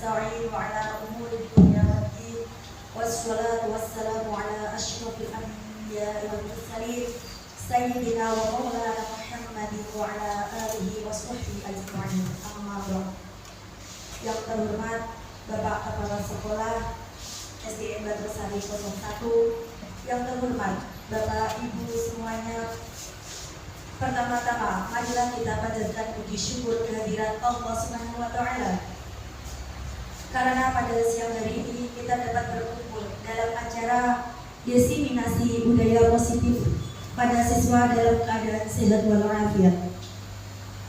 ونستعين على أمور الدنيا والدين والصلاة والسلام على أشرف الأنبياء والمرسلين سيدنا ومولانا محمد وعلى آله وصحبه أجمعين. Amma ba'd. Yang terhormat Bapak Kepala Sekolah SDN Badrosari 01, yang terhormat Bapak Ibu semuanya, pertama-tama marilah kita panjatkan puji syukur kehadirat Allah Subhanahu wa taala. Karena pada siang hari ini kita dapat berkumpul dalam acara diseminasi budaya positif pada siswa dalam keadaan sehat walafiat.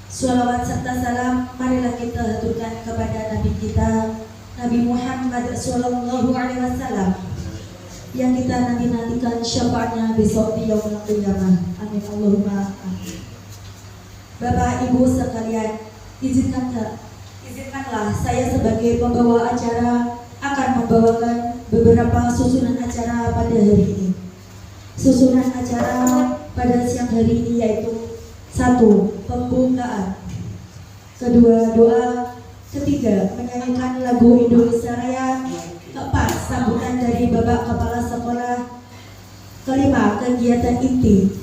Shalawat serta salam marilah kita haturkan kepada Nabi kita, Nabi Muhammad Sallallahu Alaihi Wasallam, yang kita nanti-nantikan syafaatnya besok di yaumul qiyamah. Amin Allahumma amin. Bapak Ibu sekalian, izinkanlah saya sebagai pembawa acara akan membawakan beberapa susunan acara pada hari ini. Susunan acara pada siang hari ini yaitu: 1. Pembukaan, 2. Doa, 3. Menyanyikan lagu Indonesia Raya, 4. Sambutan dari Bapak Kepala Sekolah, 5. Kegiatan inti,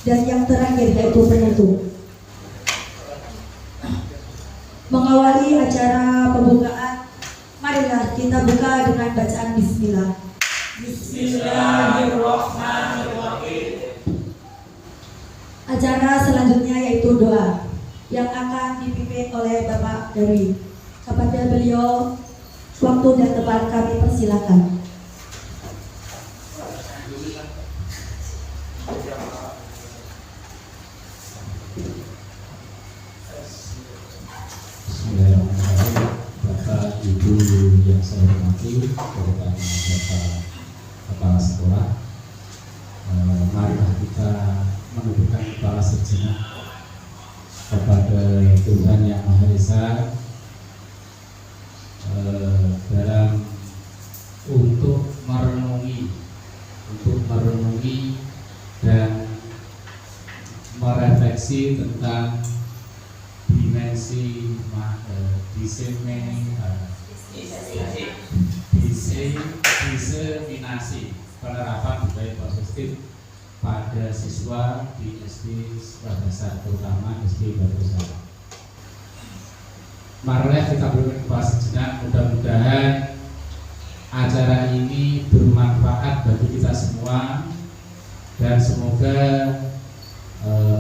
dan yang terakhir yaitu penutup. Mengawali acara pembukaan, marilah kita buka dengan bacaan Bismillah. Bismillahirrahmanirrahim. Acara selanjutnya yaitu doa yang akan dipimpin oleh Bapak Darwi. Kepada beliau waktu dan tempat kami persilakan. Bismillahirrahmanirrahim. Bapak Ibu yang saya hormati, terutama Bapak Kepala Sekolah, marilah kita menundukkan kepala sejenak kepada Tuhan Yang Maha Esa dalam untuk merenungi dan merefleksi tentang dimensi diseminasi penerapan budaya positif pada siswa di SD sekolah dasar, terutama SD Badrosari. Marilah kita berikan kepala sejenak, mudah-mudahan acara ini bermanfaat bagi kita semua, dan semoga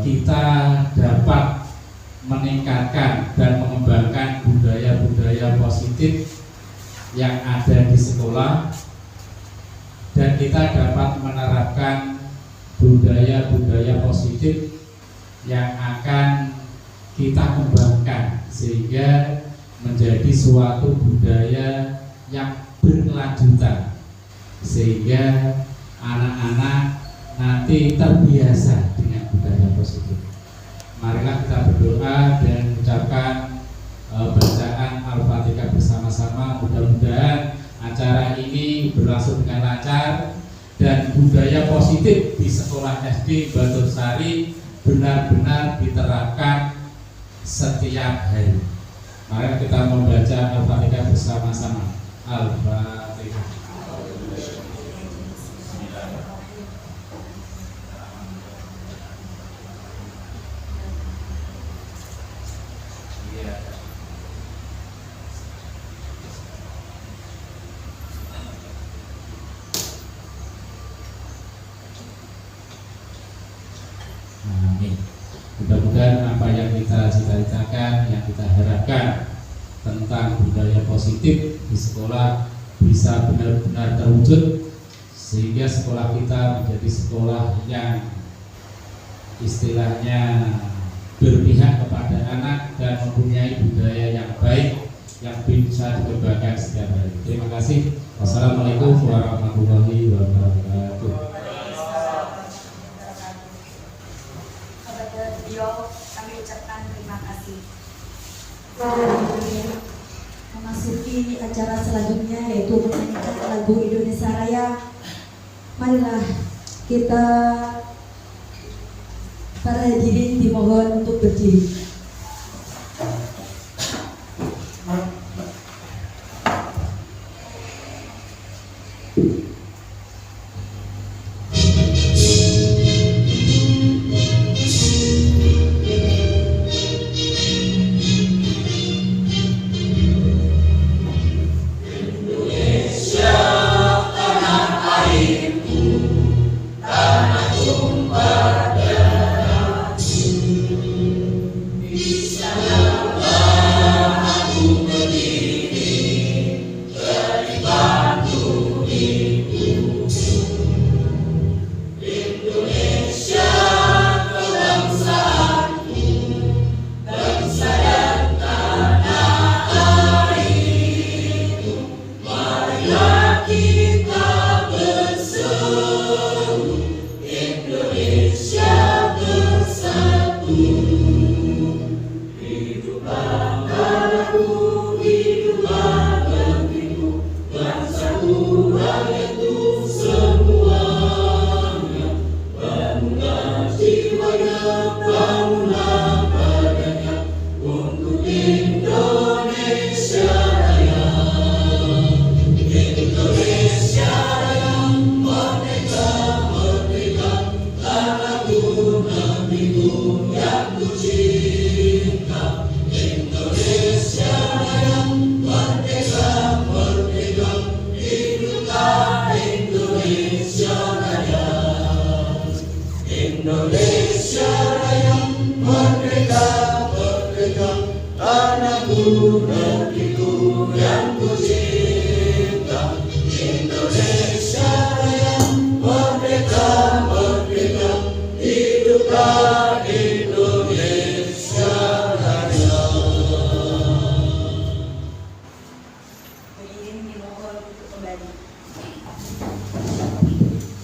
kita dapat meningkatkan dan mengembangkan budaya-budaya positif yang ada di sekolah, dan kita dapat menerapkan budaya-budaya positif yang akan kita kembangkan sehingga menjadi suatu budaya yang berkelanjutan, sehingga anak-anak nanti terbiasa dengan budaya positif. Marilah kita berdoa dan mengucapkan bacaan Al-Fatihah bersama-sama. Mudah-mudahan acara ini berlangsung dengan lancar dan budaya positif di sekolah SD Badrosari benar-benar diterapkan setiap hari. Mari kita membaca Al-Fatihah bersama-sama. Al-Fatihah. Amin. Mudah-mudahan apa yang kita cita-citakan, yang kita harapkan tentang budaya positif di sekolah bisa benar-benar terwujud, sehingga sekolah kita menjadi sekolah yang istilahnya berpihak kepada anak dan mempunyai budaya yang baik yang bisa dikembangkan setiap hari. Terima kasih. Wassalamualaikum warahmatullahi wabarakatuh. Kami ucapkan terima kasih. Memasuki acara selanjutnya yaitu menyanyikan lagu Indonesia Raya. Marilah kita para hadirin dimohon untuk berdiri.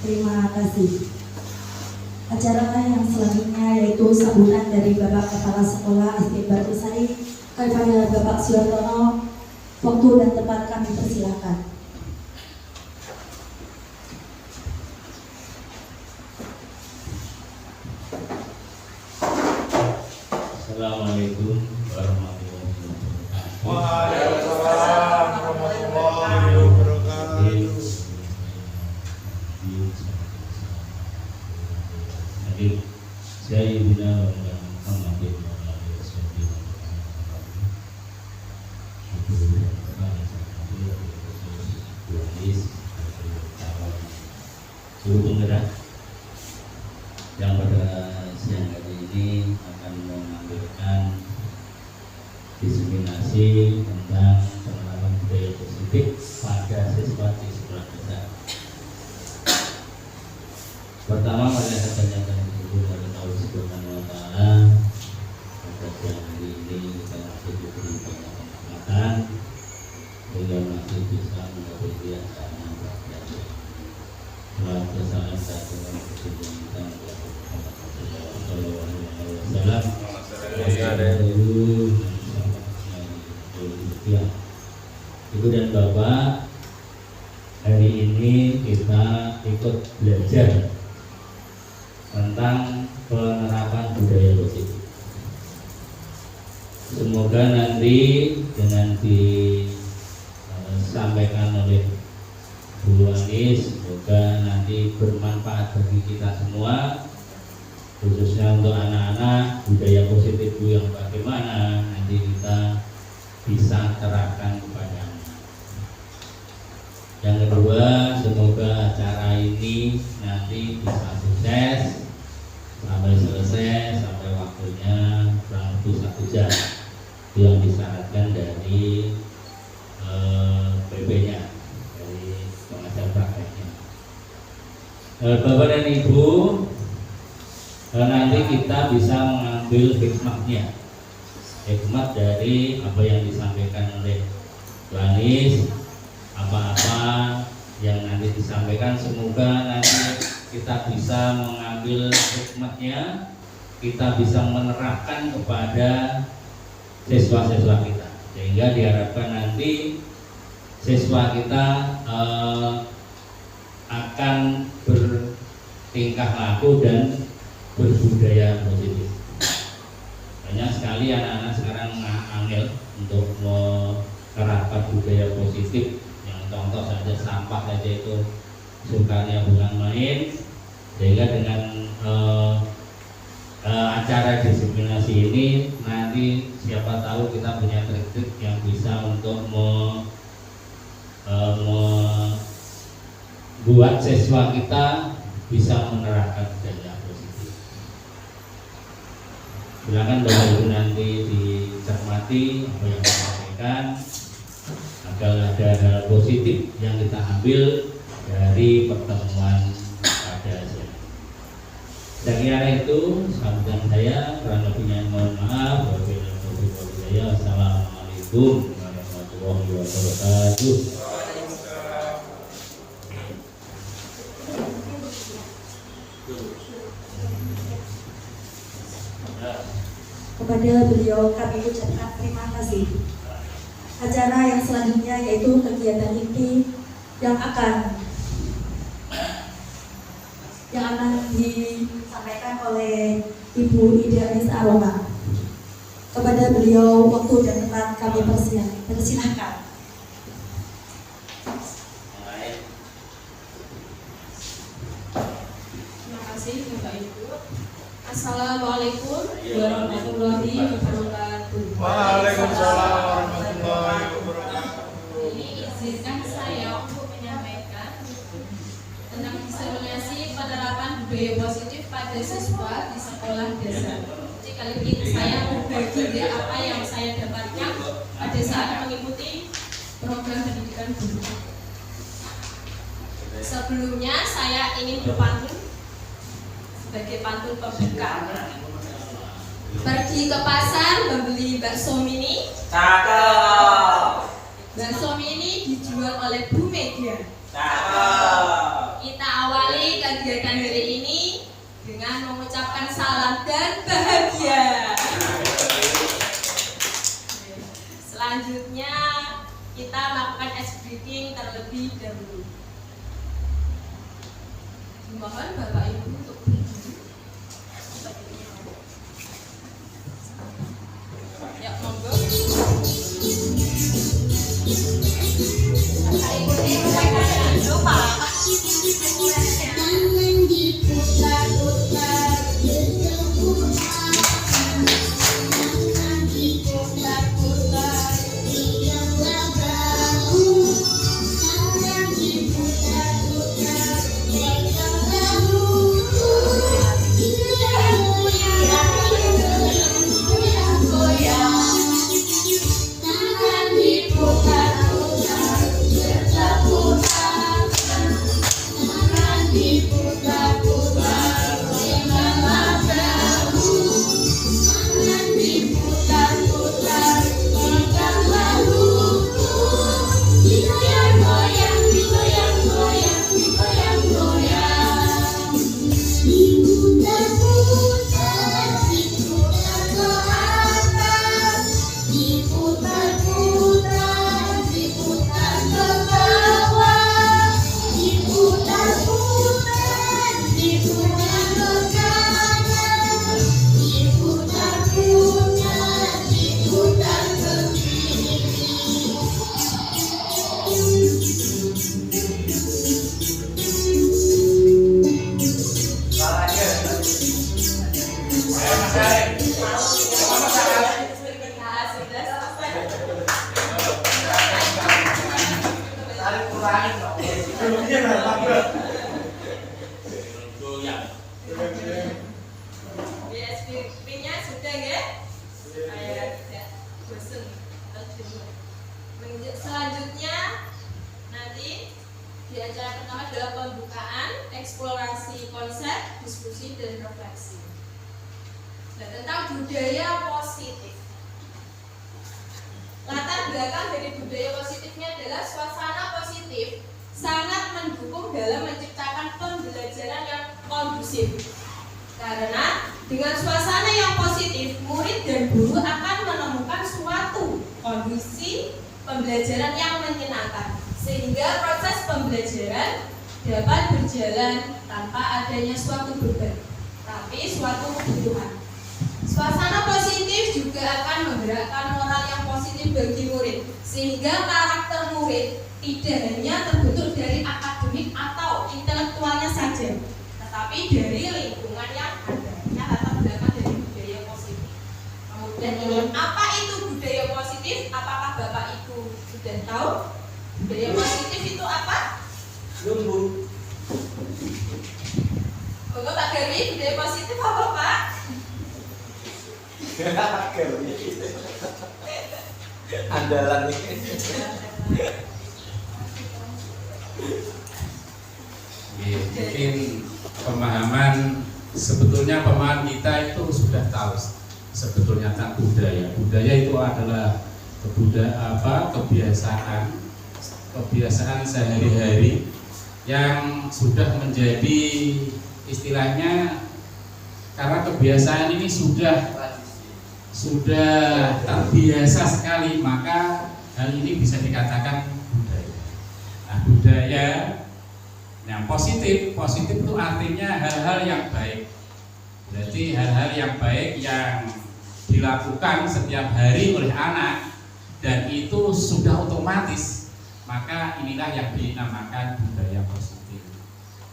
Terima kasih. Acara yang selanjutnya yaitu sambutan dari Bapak Kepala Sekolah SD Batu Sari kepada Bapak Suartono. Waktu dan tempat kami persilakan. Assalamualaikum warahmatullahi wabarakatuh. Waalaikumsalam warahmatullahi wabarakatuh. Hadir Sayyidina Muhammadin wa alihi wasallam. Seluruh penggerak yang pada siang hari ini akan menampilkan diseminasi tentang penerapan budaya positif pada siswa di sekolah dasar. Pertama, mari saya tanyakan dulu dari Allah Subhanahu wa Ta'ala. Pada siang hari ini kita masih diberi banyak kesempatan sehingga masih bisa mengabdi acara belajar. Salam salam satu kesulitan Ibu dan Bapak, hari ini kita ikut belajar tentang penerapan budaya positif. Semoga nanti dengan disampaikan oleh Bu Anis, semoga nanti bermanfaat bagi kita semua, khususnya untuk anak-anak. Budaya positif itu yang bagaimana nanti kita bisa terapkan kepada anak. Yang kedua, semoga acara ini nanti bisa sukses sampai selesai, sampai waktunya kurang lebih 1 jam yang disyaratkan dari PP-nya, dari pengajar prakteknya. Bapak dan Ibu, nanti kita bisa mengambil hikmat dari apa yang disampaikan oleh Lanis, apa-apa yang nanti disampaikan, semoga nanti kita bisa mengambil hikmatnya, kita bisa menerapkan kepada siswa-siswa kita, sehingga diharapkan nanti siswa kita akan bertingkah laku dan berbudaya positif. Banyak sekali anak-anak sekarang angel untuk menerapkan budaya positif. Yang contoh saja sampah saja itu sukanya bukan main, sehingga dengan acara diseminasi ini nanti siapa tahu kita punya trik-trik yang bisa untuk membuat siswa kita bisa menerapkan budaya Silakan Bapak Ibu nanti dicermati apa yang saya sampaikan agar ada hal positif yang kita ambil dari pertemuan pada siang. Saya kira itu sambutan saya, kurang lebihnya mohon maaf. Wassalamualaikum warahmatullahi wabarakatuh. Kepada beliau kami ucapkan terima kasih. Acara yang selanjutnya yaitu kegiatan inti yang akan disampaikan oleh Ibu Idealis Aroma. Kepada beliau waktu dan tempat kami persilahkan. Terima kasih Bapak Ibu. Assalamualaikum warahmatullahi wabarakatuh. Waalaikumsalam warahmatullahi wabarakatuh. Ini izinkan saya untuk menyampaikan tentang diseminasi penerapan budaya positif pada siswa di sekolah desa. Jadi kali ini saya berbagi apa yang saya dapatkan pada saat mengikuti program pendidikan guru. Sebelumnya saya ingin berpantun sebagai pantun pembuka. Pergi ke pasar membeli bakso mini. Cakep. Bakso mini dijual oleh Bu Mega. Cakep. Kita awali kegiatan hari ini dengan mengucapkan salam dan bahagia. Selanjutnya kita melakukan ice breaking terlebih dahulu. Mohon Bapak Ibu untuk berdiri. Ya, monggo. Jangan lupa. Tangan diputar-putar, tangan diputar-putar, diamlah bahu. Tangan diputar-putar, diamlah buku. Goyang-goyang, tangan diputar-putar, bertepuk-tepuk. Tangan diputar-putar, diamlah bahu. Tangan diputar-putar, diamlah buku. Digoyang-goyang, digoyang-goyang, digoyang-goyang. Diputar-putar, diputar ke atas. Diputar-putar, diputar ke bawah. Diputar-putar, diputar ke kanan. Diputar-putar, diputar ke kiri. Nah, sudah selesai. BSP-nya sudah ya? Saya tidak bosan atau jenuh. Selanjutnya nanti di acara pertama adalah pembukaan, eksplorasi konsep, diskusi dan refleksi. Nah, tentang budaya positif. Latar belakang dari budaya positifnya adalah suasana positif sangat mendukung dalam menciptakan pembelajaran yang kondusif. Karena dengan suasana yang positif, murid dan guru akan menemukan suatu kondisi pembelajaran yang menyenangkan, sehingga proses pembelajaran dapat berjalan tanpa adanya suatu beban, tapi suatu kebutuhan. Suasana positif juga akan menggerakkan moral yang positif bagi murid, sehingga karakter murid tidak hanya terbentuk dari akademik atau intelektualnya saja, tetapi dari lingkungan yang ada. Ini latar belakang dari budaya positif. Kemudian ini, apa itu budaya positif? Apakah Bapak Ibu sudah tahu? Budaya positif itu apa? Lumbu. Monggo Pak Garwi, budaya positif apa Pak? Andalan nih. Mungkin sebetulnya pemahaman kita itu sudah tahu sebetulnya tentang budaya. Budaya itu adalah kebiasaan sehari-hari yang sudah menjadi istilahnya, karena kebiasaan ini sudah terbiasa sekali, maka hal ini bisa dikatakan budaya. Nah, budaya yang positif itu artinya hal-hal yang baik. Berarti hal-hal yang baik yang dilakukan setiap hari oleh anak dan itu sudah otomatis, maka inilah yang dinamakan budaya positif.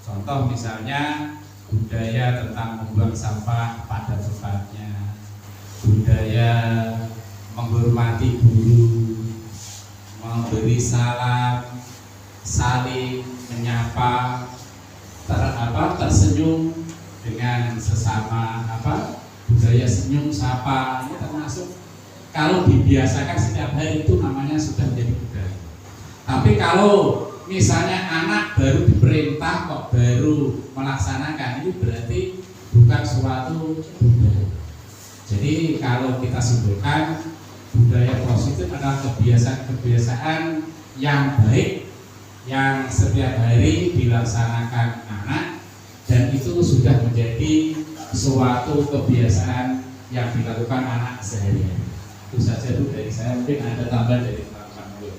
Contoh misalnya budaya tentang membuang sampah pada tempatnya, budaya menghormati guru, memberi salam, saling menyapa, tersenyum dengan sesama, budaya senyum sapa, ini termasuk kalau dibiasakan setiap hari itu namanya sudah menjadi budaya. Tapi kalau misalnya anak baru diperintah kok baru melaksanakan, ini berarti bukan suatu budaya. Jadi kalau kita simpulkan, budaya positif adalah kebiasaan yang baik yang setiap hari dilaksanakan anak dan itu sudah menjadi suatu kebiasaan yang dilakukan anak sehari-hari. Itu saja Bu dari saya, mungkin ada tambahan dari teman-teman dulu.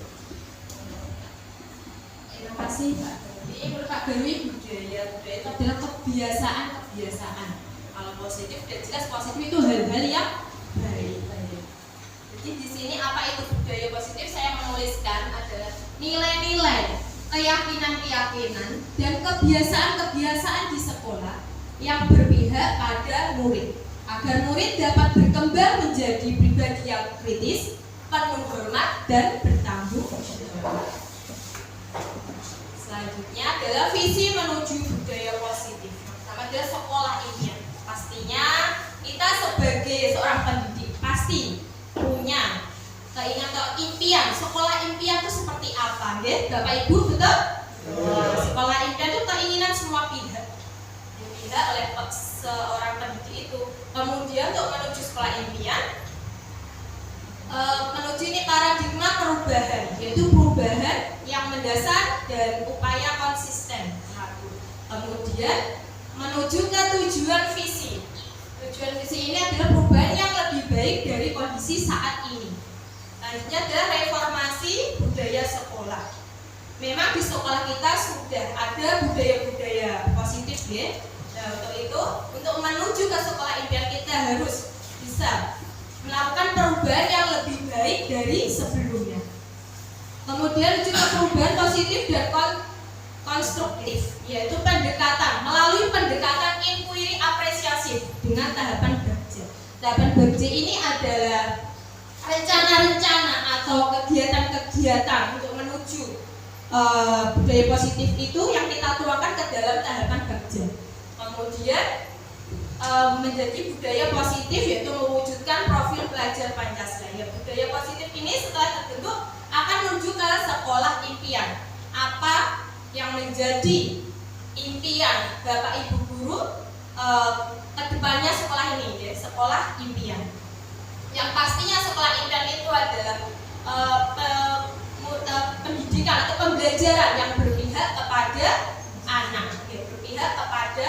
Terima kasih Pak Garwi. Menurut Pak Garwi, budaya itu adalah kebiasaan. Kalau positif dan jelas positif itu hal-hal yang baik. Jadi di sini apa itu budaya positif? Saya menuliskan adalah nilai-nilai, keyakinan-keyakinan dan kebiasaan-kebiasaan di sekolah yang berpihak pada murid agar murid dapat berkembang menjadi pribadi yang kritis, penuh hormat dan bertanggung jawab. Selanjutnya adalah visi menuju budaya positif. Pertama adalah sekolah impian. Pastinya kita sebagai seorang pendidik pasti punya keinginan atau impian. Sekolah impian itu seperti apa, ya? Bapak Ibu betul? Sekolah impian itu keinginan semua pihak dipihak oleh seorang pendidik itu. Kemudian untuk menuju sekolah impian, menuju ini paradigma perubahan, yaitu perubahan yang mendasar dan upaya konsisten. Kemudian menuju ke tujuan visi. Tujuan visi ini adalah perubahan yang lebih baik dari kondisi saat ini. Selanjutnya adalah reformasi budaya sekolah. Memang di sekolah kita sudah ada budaya-budaya positif, ya. Nah, untuk itu, untuk menuju ke sekolah impian kita harus bisa melakukan perubahan yang lebih baik dari sebelumnya. Kemudian juga perubahan positif dan konstruktif, yaitu pendekatan melalui pendekatan inquiry apresiasi dengan tahapan Bagja. Tahapan Bagja ini adalah rencana-rencana atau kegiatan-kegiatan untuk menuju budaya positif itu yang kita tuangkan ke dalam tahapan Bagja. Kemudian menjadi budaya positif yaitu mewujudkan profil pelajar Pancasila. Ya, budaya positif ini setelah terbentuk akan menuju ke sekolah impian. Apa yang menjadi impian Bapak Ibu guru kedepannya sekolah ini, ya, sekolah impian. Yang pastinya sekolah impian itu adalah pendidikan atau pembelajaran yang berpihak kepada anak, ya, berpihak kepada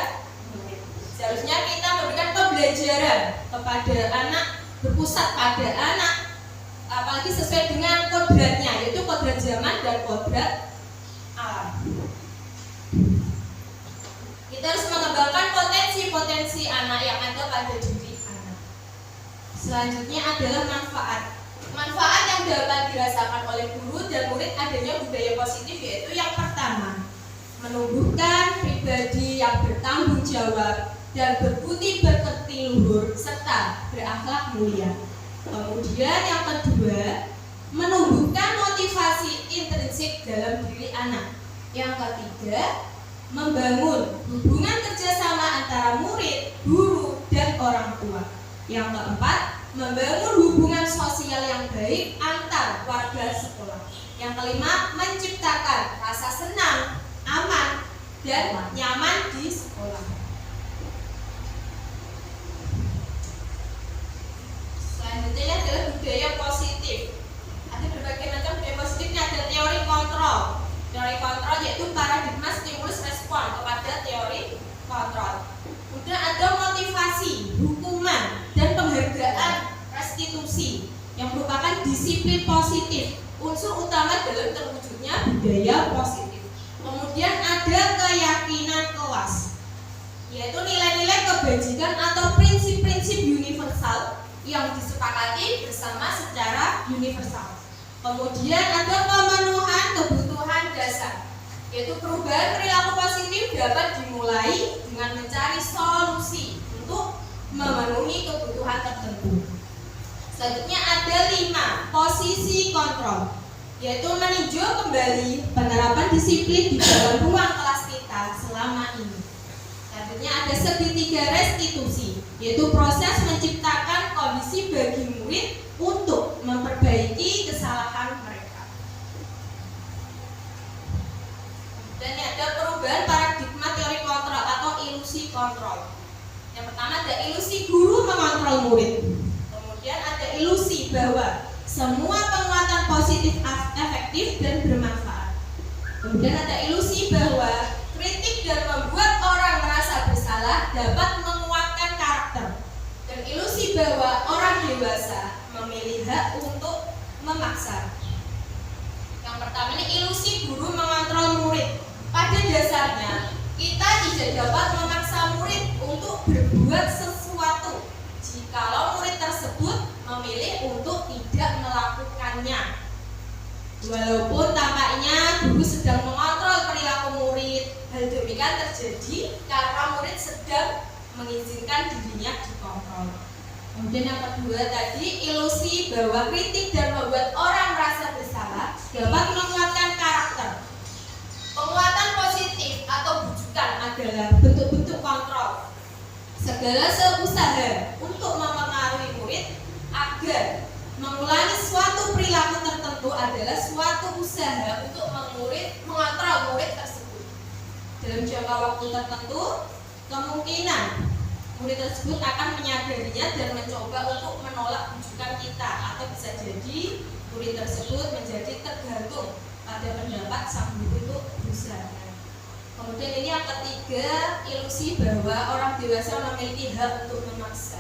murid. Seharusnya kita memberikan pembelajaran kepada anak, berpusat pada anak, apalagi sesuai dengan kodratnya, yaitu kodrat zaman dan kodrat alam. Kita harus mengembangkan potensi-potensi anak yang ada pada diri anak. Selanjutnya adalah manfaat. Manfaat yang dapat dirasakan oleh guru dan murid adanya budaya positif, yaitu yang pertama, menumbuhkan pribadi yang bertanggung jawab dan berbudi pekerti luhur serta berakhlak mulia. Kemudian yang kedua, menumbuhkan motivasi intrinsik dalam diri anak. Yang ketiga, membangun hubungan kerjasama antara murid, guru, dan orang tua. Yang keempat, membangun hubungan sosial yang baik antar warga sekolah. Yang kelima, menciptakan rasa senang, aman, dan nyaman di sekolah. Selanjutnya adalah budaya positif. Ada berbagai macam budaya positifnya. Ada teori kontrol. Teori kontrol yaitu paradigma stimulus respon kepada teori kontrol. Kemudian ada motivasi, hukuman, dan penghargaan restitusi yang merupakan disiplin positif, unsur utama dalam terwujudnya budaya positif. Kemudian ada keyakinan kelas, yaitu nilai-nilai kebajikan atau prinsip-prinsip universal yang disepakati bersama secara universal. Kemudian ada pemenuhan kebutuhan dasar, yaitu perubahan perilaku positif dapat dimulai dengan mencari solusi untuk memenuhi kebutuhan tertentu. Selanjutnya ada 5 posisi kontrol, yaitu meninjau kembali penerapan disiplin di dalam ruang kelas kita selama ini. Selanjutnya ada segitiga restitusi, yaitu proses menciptakan kondisi bagi murid untuk memperbaiki kesalahan mereka. Dan ada perubahan paradigma teori kontrol atau ilusi kontrol. Yang pertama ada ilusi guru mengontrol murid. Kemudian ada ilusi bahwa semua penguatan positif efektif dan bermanfaat. Kemudian ada ilusi bahwa kritik dan membuat orang merasa bersalah dapat menguatkan karakter. Dan ilusi bahwa orang dewasa memilih hak untuk memaksa. Yang pertama ini ilusi guru mengontrol murid. Pada dasarnya kita tidak dapat memaksa murid untuk berbuat sesuatu jikalau murid tersebut memilih untuk tidak melakukannya. Walaupun tampaknya guru sedang mengontrol perilaku murid, hal demikian terjadi karena murid sedang mengizinkan dirinya dikontrol. Kemudian yang kedua tadi ilusi bahwa kritik dan membuat orang merasa bersalah dapat menguatkan karakter. Penguatan positif atau bujukan adalah bentuk-bentuk kontrol. Segala usaha untuk mempengaruhi murid agar mengulangi suatu perilaku tertentu adalah suatu usaha untuk mengontrol murid tersebut. Dalam jangka waktu tertentu, kemungkinan murid tersebut akan menyadarinya dan mencoba untuk menolak bujukan kita, atau bisa jadi murid tersebut menjadi tergantung pada pendapat sang guru untuk berusaha. Kemudian ini yang ketiga, ilusi bahwa orang dewasa memiliki hak untuk memaksa.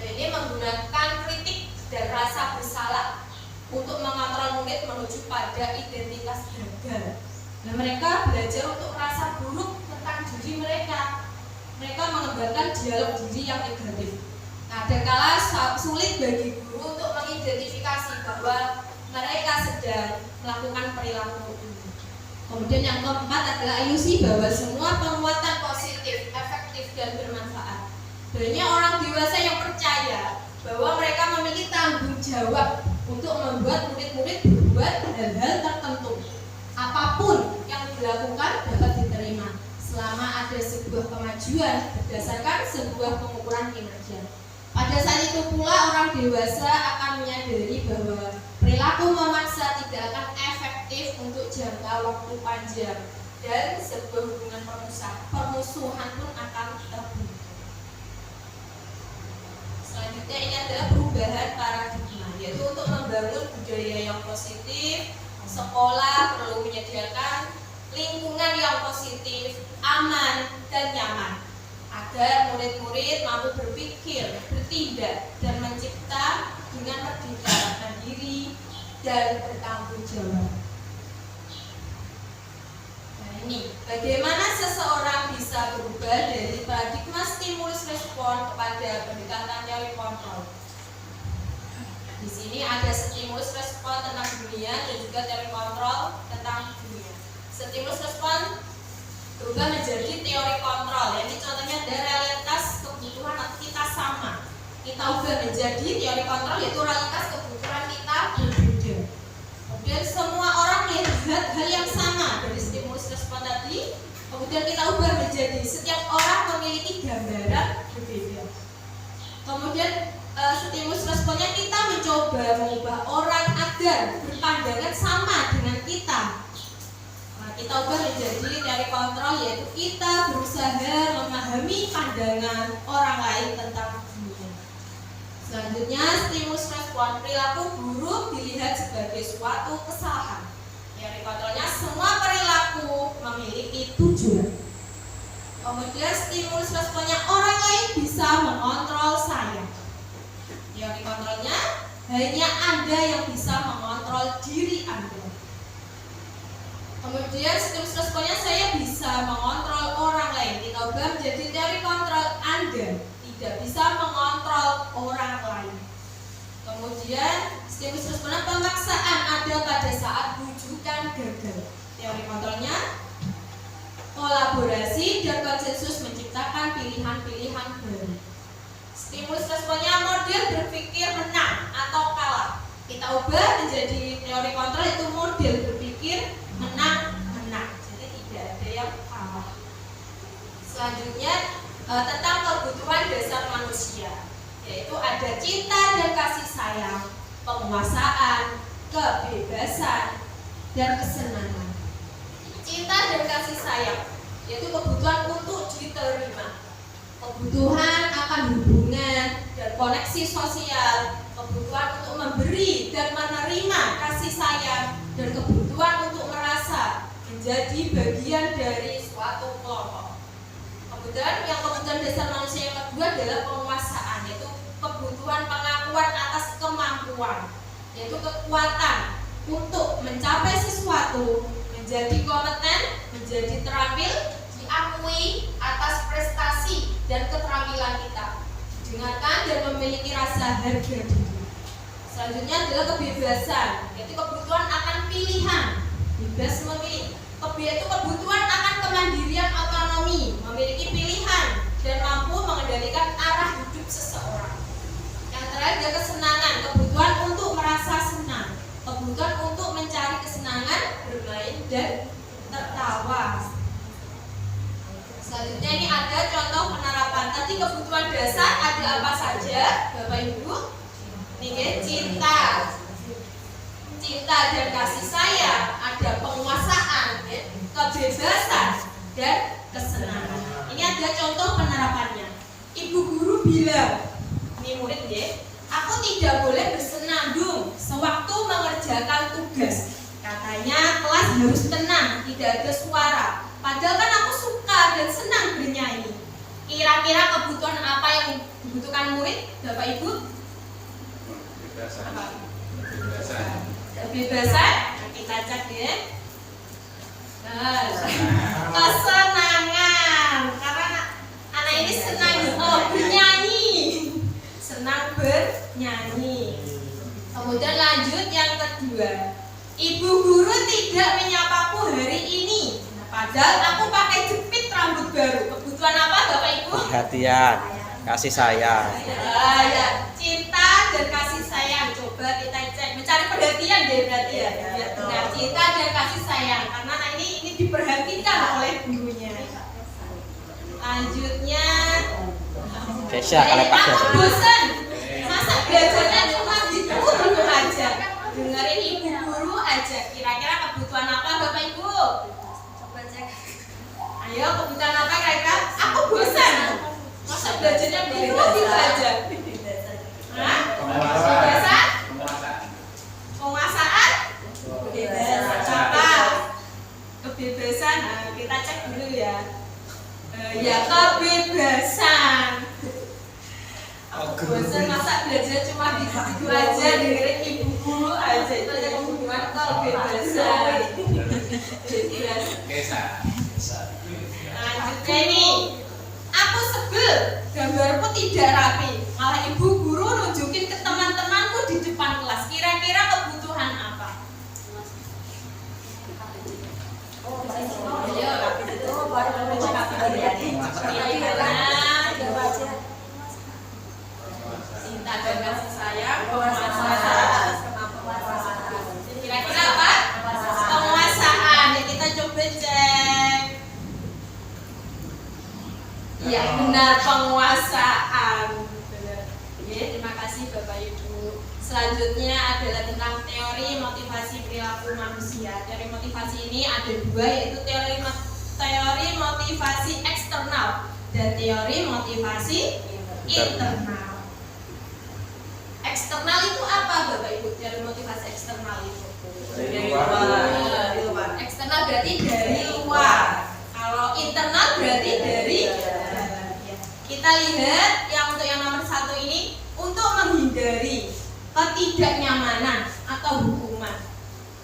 Dan ini menggunakan kritik dan rasa bersalah untuk mengontrol murid menuju pada identitas gagal. Dan mereka belajar untuk rasa buruk tentang diri mereka. Mereka mengembangkan dialog diri yang negatif. Kadangkala sulit bagi guru untuk mengidentifikasi bahwa mereka sedang melakukan perilaku ini. Kemudian yang keempat adalah ilusi bahwa semua penguatan positif, efektif, dan bermanfaat. Banyak orang dewasa yang percaya bahwa mereka memiliki tanggung jawab untuk membuat murid-murid berbuat hal-hal tertentu. Apapun yang dilakukan dapat diterima selama ada sebuah kemajuan berdasarkan sebuah pengukuran kinerja. Pada saat itu pula orang dewasa akan menyadari bahwa perilaku memaksa tidak akan efektif untuk jangka waktu panjang dan sebuah hubungan permusuhan pun akan terbentuk. Selanjutnya ini adalah perubahan paradigma, yaitu untuk membangun budaya yang positif. Sekolah perlu menyediakan lingkungan yang positif, aman, dan nyaman agar murid-murid mampu berpikir, bertindak, dan mencipta dengan berdikari mandiri dan bertanggung jawab. Nah ini, bagaimana seseorang bisa berubah dari paradigma stimulus respon kepada pendekatan teori kontrol. Di sini ada stimulus respon tentang dunia dan juga teori kontrol tentang dunia. Stimulus respon berubah menjadi teori kontrol. Ini contohnya ada realitas kebutuhan kita sama. Kita ubah menjadi teori kontrol, yaitu realitas kebutuhan kita berbeda. Kemudian semua orang melihat hal yang sama dari stimulus respon tadi. Kemudian kita ubah menjadi setiap orang memiliki gambaran berbeda. Kemudian stimulus respon kita ubah menjadi teori kontrol, yaitu kita berusaha memahami pandangan orang lain tentang dunia. Selanjutnya, stimulus respon. Perilaku buruk dilihat sebagai suatu kesalahan. Teori kontrolnya, semua perilaku memiliki tujuan. Kemudian stimulus responnya, orang lain bisa mengontrol saya. Teori kontrolnya, hanya Anda yang bisa mengontrol diri Anda. Kemudian stimulus responnya, saya bisa mengontrol orang lain. Kita ubah menjadi teori kontrol, Anda tidak bisa mengontrol orang lain. Kemudian stimulus responnya, pemaksaan ada pada saat rujukan gagal. Teori kontrolnya, kolaborasi dan konsensus menciptakan pilihan-pilihan baru. Stimulus responnya, model berpikir menang atau kalah. Kita ubah menjadi teori kontrol, itu model berpikir menang. Jadi tidak ada yang kalah. Selanjutnya tentang kebutuhan dasar manusia, yaitu ada cinta dan kasih sayang, penguasaan, kebebasan, dan kesenangan. Cinta dan kasih sayang, yaitu kebutuhan untuk diterima, kebutuhan akan hubungan dan koneksi sosial, kebutuhan untuk memberi dan menerima kasih sayang, dan kebutuhan untuk merasa menjadi bagian dari suatu kelompok. Kemudian yang kebutuhan dasar manusia yang kedua adalah penguasaan, yaitu kebutuhan pengakuan atas kemampuan, yaitu kekuatan untuk mencapai sesuatu, menjadi kompeten, menjadi terampil, diakui atas prestasi dan keterampilan kita, didengarkan dan memiliki rasa harga diri. Selanjutnya adalah kebebasan, yaitu kebutuhan akan pilihan, bebas memilih. Yaitu kebutuhan akan kemandirian, otonomi, memiliki pilihan dan mampu mengendalikan arah hidup seseorang. Yang terakhir adalah kesenangan, kebutuhan untuk merasa senang, kebutuhan untuk mencari kesenangan, bermain dan tertawa. Selanjutnya ini ada contoh penerapan. Tadi kebutuhan dasar ada apa saja, Bapak Ibu? Ini cinta dan kasih sayang, ada penguasaan, kebebasan dan kesenangan. Ini ada contoh penerapannya. Ibu guru bilang, ini murid ya, aku tidak boleh bersenandung sewaktu mengerjakan tugas. Katanya kelas harus tenang, tidak ada suara. Padahal kan aku suka dan senang bernyanyi. Kira-kira kebutuhan apa yang dibutuhkan murid, Bapak Ibu? Kebebasan. Kita cek ya. Kesenangan, karena anak ini senang bernyanyi, senang bernyanyi. Kemudian lanjut yang kedua, ibu guru tidak menyapaku hari ini, padahal aku pakai jepit rambut baru. Kebutuhan apa Bapak Ibu? Perhatian, kasih sayang. Ya, cinta dan kasih sayang. Coba kita cek, mencari perhatian deh berarti ya. Ya benar, cinta dan kasih sayang. Karena ini diperhatikan oleh gurunya. Lanjutnya, Kesha kalau pakai. aku bosan. Masa belajarnya cuma gitu aja. Dengerin ibu guru aja. Kira-kira kebutuhan apa Bapak Ibu? Coba cek. Ayo, kebutuhan apa kira-kira? Aku bosan. Masa belajarnya gitu aja. Hah? Kebebasan? Penguasaan? Kebebasan. Apa? Kebebasan. Nah, kita cek dulu ya. Ya kebebasan. Aku bosan masa belajar cuma gitu aja, dengerin ibu guru aja. Itu aja kebutuhan kebebasan. Lanjutnya nih, aku sebel, gambarku tidak rapi. Malah ibu guru nunjukin ke teman-temanku di depan kelas. Kira-kira kebutuhan apa? Ayo, Itu baru mencapai jadi. cinta dan kasih sayang, penguasaan. Kira-kira apa? Penguasaan. Ya, kita coba cek. Ya benar, penguasaan. Benar. Ya, terima kasih Bapak Ibu. Selanjutnya adalah tentang teori motivasi perilaku manusia. Teori motivasi ini ada dua, yaitu teori motivasi eksternal dan teori motivasi internal. Eksternal itu apa, Bapak Ibu? Teori motivasi eksternal itu dari luar. Eksternal berarti dari luar. Kalau internal berarti dari dalam. Kita lihat yang untuk yang nomor 1 ini, untuk menghindari ketidaknyamanan atau hukuman.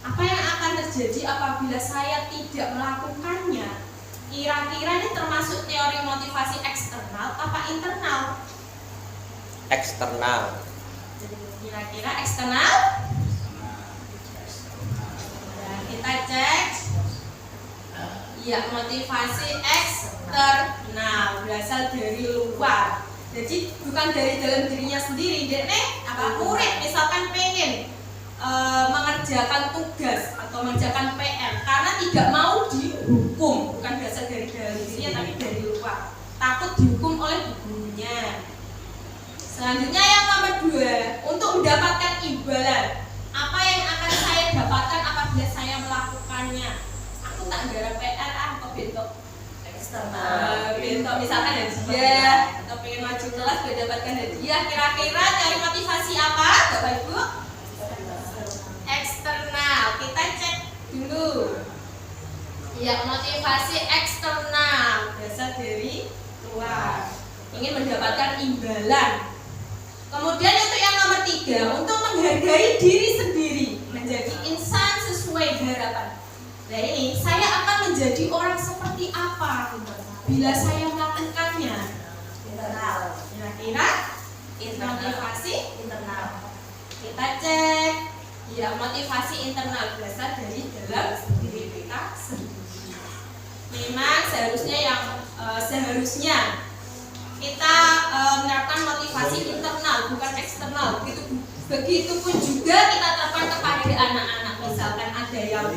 Apa yang akan terjadi apabila saya tidak melakukannya? Kira-kira ini termasuk teori motivasi eksternal apa internal? Eksternal. Kira-kira eksternal? Dan kita cek. Ya, motivasi eksternal berasal dari luar. Jadi bukan dari dalam dirinya sendiri. Murid misalkan pengen mengerjakan tugas atau mengerjakan PR karena tidak mau dihukum, bukan berasal dari dalam dirinya tapi dari luar, takut dihukum oleh gurunya. Selanjutnya yang nomor 2, untuk mendapatkan imbalan. Apa yang akan saya dapatkan apabila saya melakukannya? Aku tak garap PR atau bentuk eksternal, bentuk misalkan hadiah atau pengen maju kelas mendapatkan hadiah. Kira-kira dari motivasi apa, Bapak Ibu? Eksternal. Kita cek dulu. Ya, motivasi eksternal berasal dari luar, ingin mendapatkan imbalan. Kemudian untuk yang nomor 3, untuk menghargai diri sendiri, menjadi insan sesuai harapan. Nah ini, saya akan menjadi orang seperti apa bila saya melakukannya? Internal. Kira-kira motivasi internal. Kita cek. Ya, motivasi internal berasal dari dalam diri kita sendiri. Memang seharusnya kita menerapkan motivasi internal, bukan eksternal. Begitupun juga kita terapkan kepada anak-anak. Misalkan ada yang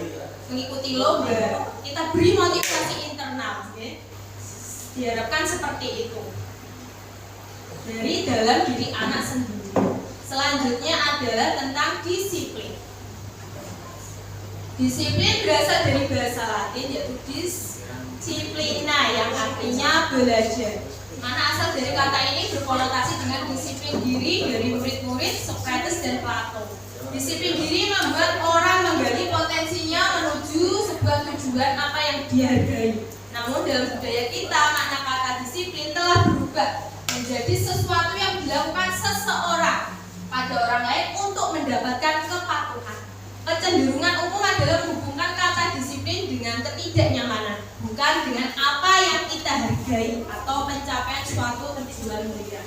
mengikuti lomba, kita beri motivasi internal. Diharapkan seperti itu dari dalam diri anak sendiri. Selanjutnya adalah tentang disiplin. Disiplin berasal dari bahasa Latin, yaitu disciplina, yang artinya belajar. Mana asal dari kata ini berkonotasi dengan disiplin diri dari murid-murid Socrates dan Plato. Disiplin diri membuat orang menggali potensinya menuju sebuah tujuan apa yang dihargai. Namun dalam budaya kita, makna kata disiplin telah berubah menjadi sesuatu yang dilakukan seseorang pada orang lain untuk mendapatkan kepatuhan. Kecenderungan umum adalah menghubungkan kata disiplin dengan ketidaknyamanan, bukan dengan apa yang kita hargai atau pencapaian suatu tujuan mulia.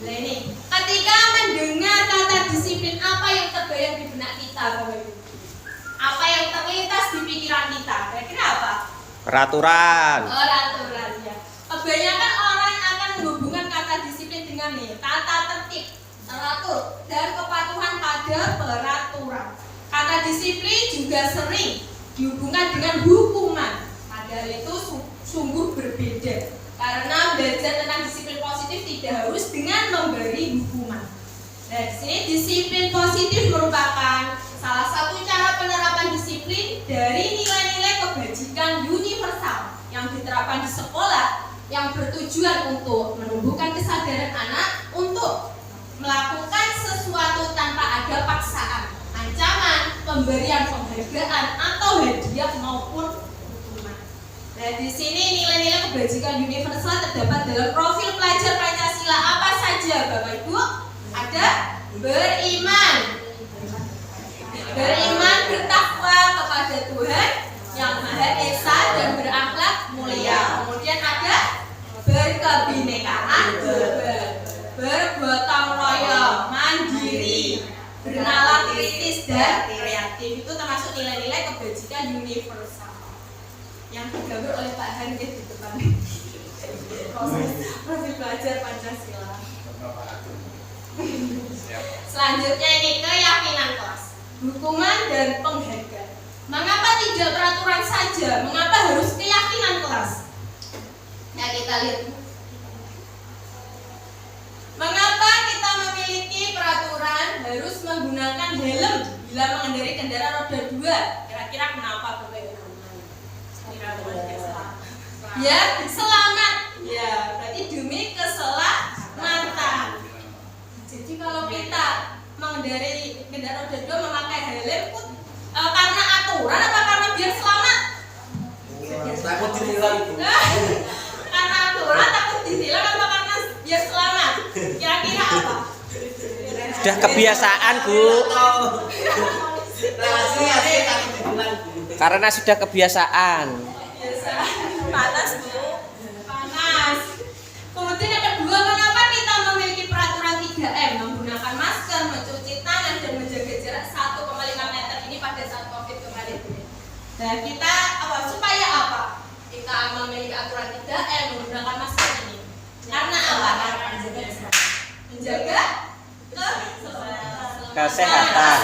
Nah ini, ketika mendengar kata disiplin, apa yang terbayang di benak kita, Bapak Ibu? Apa yang terlintas di pikiran kita? Kira-kira apa? Peraturan. Peraturan, ya. Kebanyakan orang akan menghubungkan kata disiplin dengan tata tertib, teratur, dan kepatuhan pada peraturan. Kata disiplin juga sering dihubungkan dengan hukuman, padahal itu sungguh berbeda. Karena belajar tentang disiplin positif tidak harus dengan memberi hukuman. Nah, di sini disiplin positif merupakan salah satu cara penerapan disiplin dari nilai-nilai kebajikan universal yang diterapkan di sekolah, yang bertujuan untuk menumbuhkan kesadaran anak untuk melakukan sesuatu tanpa ada paksaan, ancaman, pemberian penghargaan atau hadiah maupun hukuman. Nah, di sini nilai-nilai kebajikan universal terdapat dalam profil pelajar Pancasila apa saja, Bapak Ibu? Ada beriman, bertakwa kepada Tuhan yang Maha Esa dan berakhlak mulia. Kemudian ada berkebinekaan, bergotong royong, mandiri, bernalar kritis dan kreatif. Itu termasuk nilai-nilai kebajikan universal yang digambar oleh Pak Hari di depan proses profil pelajar Pancasila. Selanjutnya ini keyakinan kelas, hukuman dan penghargaan. Mengapa tidak peraturan saja? Mengapa harus keyakinan kelas? Nah, kita lihat. Mengapa kita memiliki peraturan harus menggunakan helm bila mengendarai kendaraan roda 2. Kira-kira kenapa Bapak Ibu? Ya, selamat. Ya, berarti demi keselamatan. Jadi kalau kita mengendarai kendaraan roda 2 memakai helm karena aturan apa karena biar selamat? Takut ditilang itu. Karena aturan takut ditilang apa karena biar selamat? Kira-kira apa? Sudah kebiasaan, Bu. Rahasia sih takut ditilang. Karena sudah kebiasaan. Biasa. Panas, Bu. Panas. Kemudian yang kedua, kenapa kita memiliki peraturan 3M? Menggunakan masker, mencuci tangan, dan menjaga jarak 1,5 meter ini pada saat COVID kemarin. Dan kita supaya apa? Kita memiliki aturan 3M menggunakan masker ini. Karena apa? Karena menjaga Kesehatan.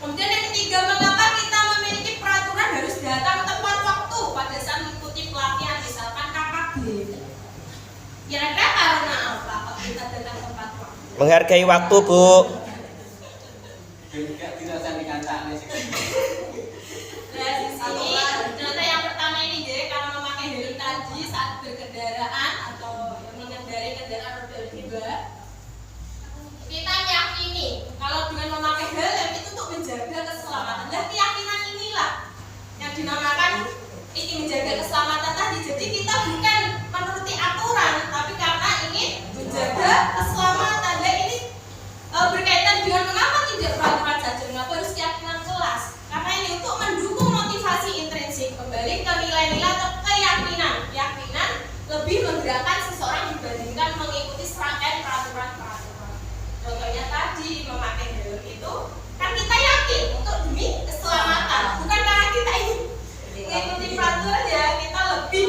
Kemudian yang ketiga, mengapa kita memiliki peraturan harus datang tepat waktu pada saat mengikuti pelatihan misalkan KKB? Kira-kira karena apa kalau kita datang tepat waktu? Menghargai waktu, Bu. Tidak sampai kancane sih. Nah, di sini ternyata yang pertama ini jadi karena memakai helm tadi saat berkendaraan atau yang mengendarai kendaraan roda 2. Kita meyakini kalau dengan memakai helm itu untuk menjaga keselamatan. Dan keyakinan inilah yang dinamakan ini menjaga keselamatan tadi. Jadi kita bukan menuruti aturan, tapi karena ingin menjaga keselamatan. Dan ini berkaitan dengan mengapa tidak peraturan saja, mengapa harus keyakinan kelas. Karena ini untuk mendukung motivasi intrinsik, kembali ke nilai-nilai atau keyakinan. Keyakinan lebih menggerakkan seseorang dibandingkan mengikuti serangkaian peraturan-peraturan. Contohnya tadi memakai helm itu kan kita yakin untuk demi keselamatan, bukan karena kita ingin mengikuti peraturan ya, kita lebih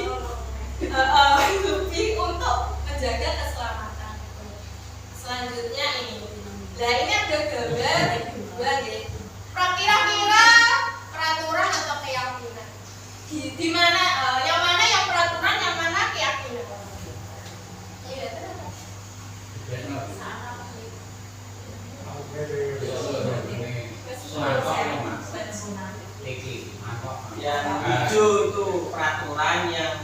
untuk menjaga keselamatan. Selanjutnya ini, nah ini ada gambar dua gitu. Kira-kira peraturan atau keyakinan di mana yang mana yang peraturan, yang mana keyakinan? Iya, Yang hijau itu peraturan yang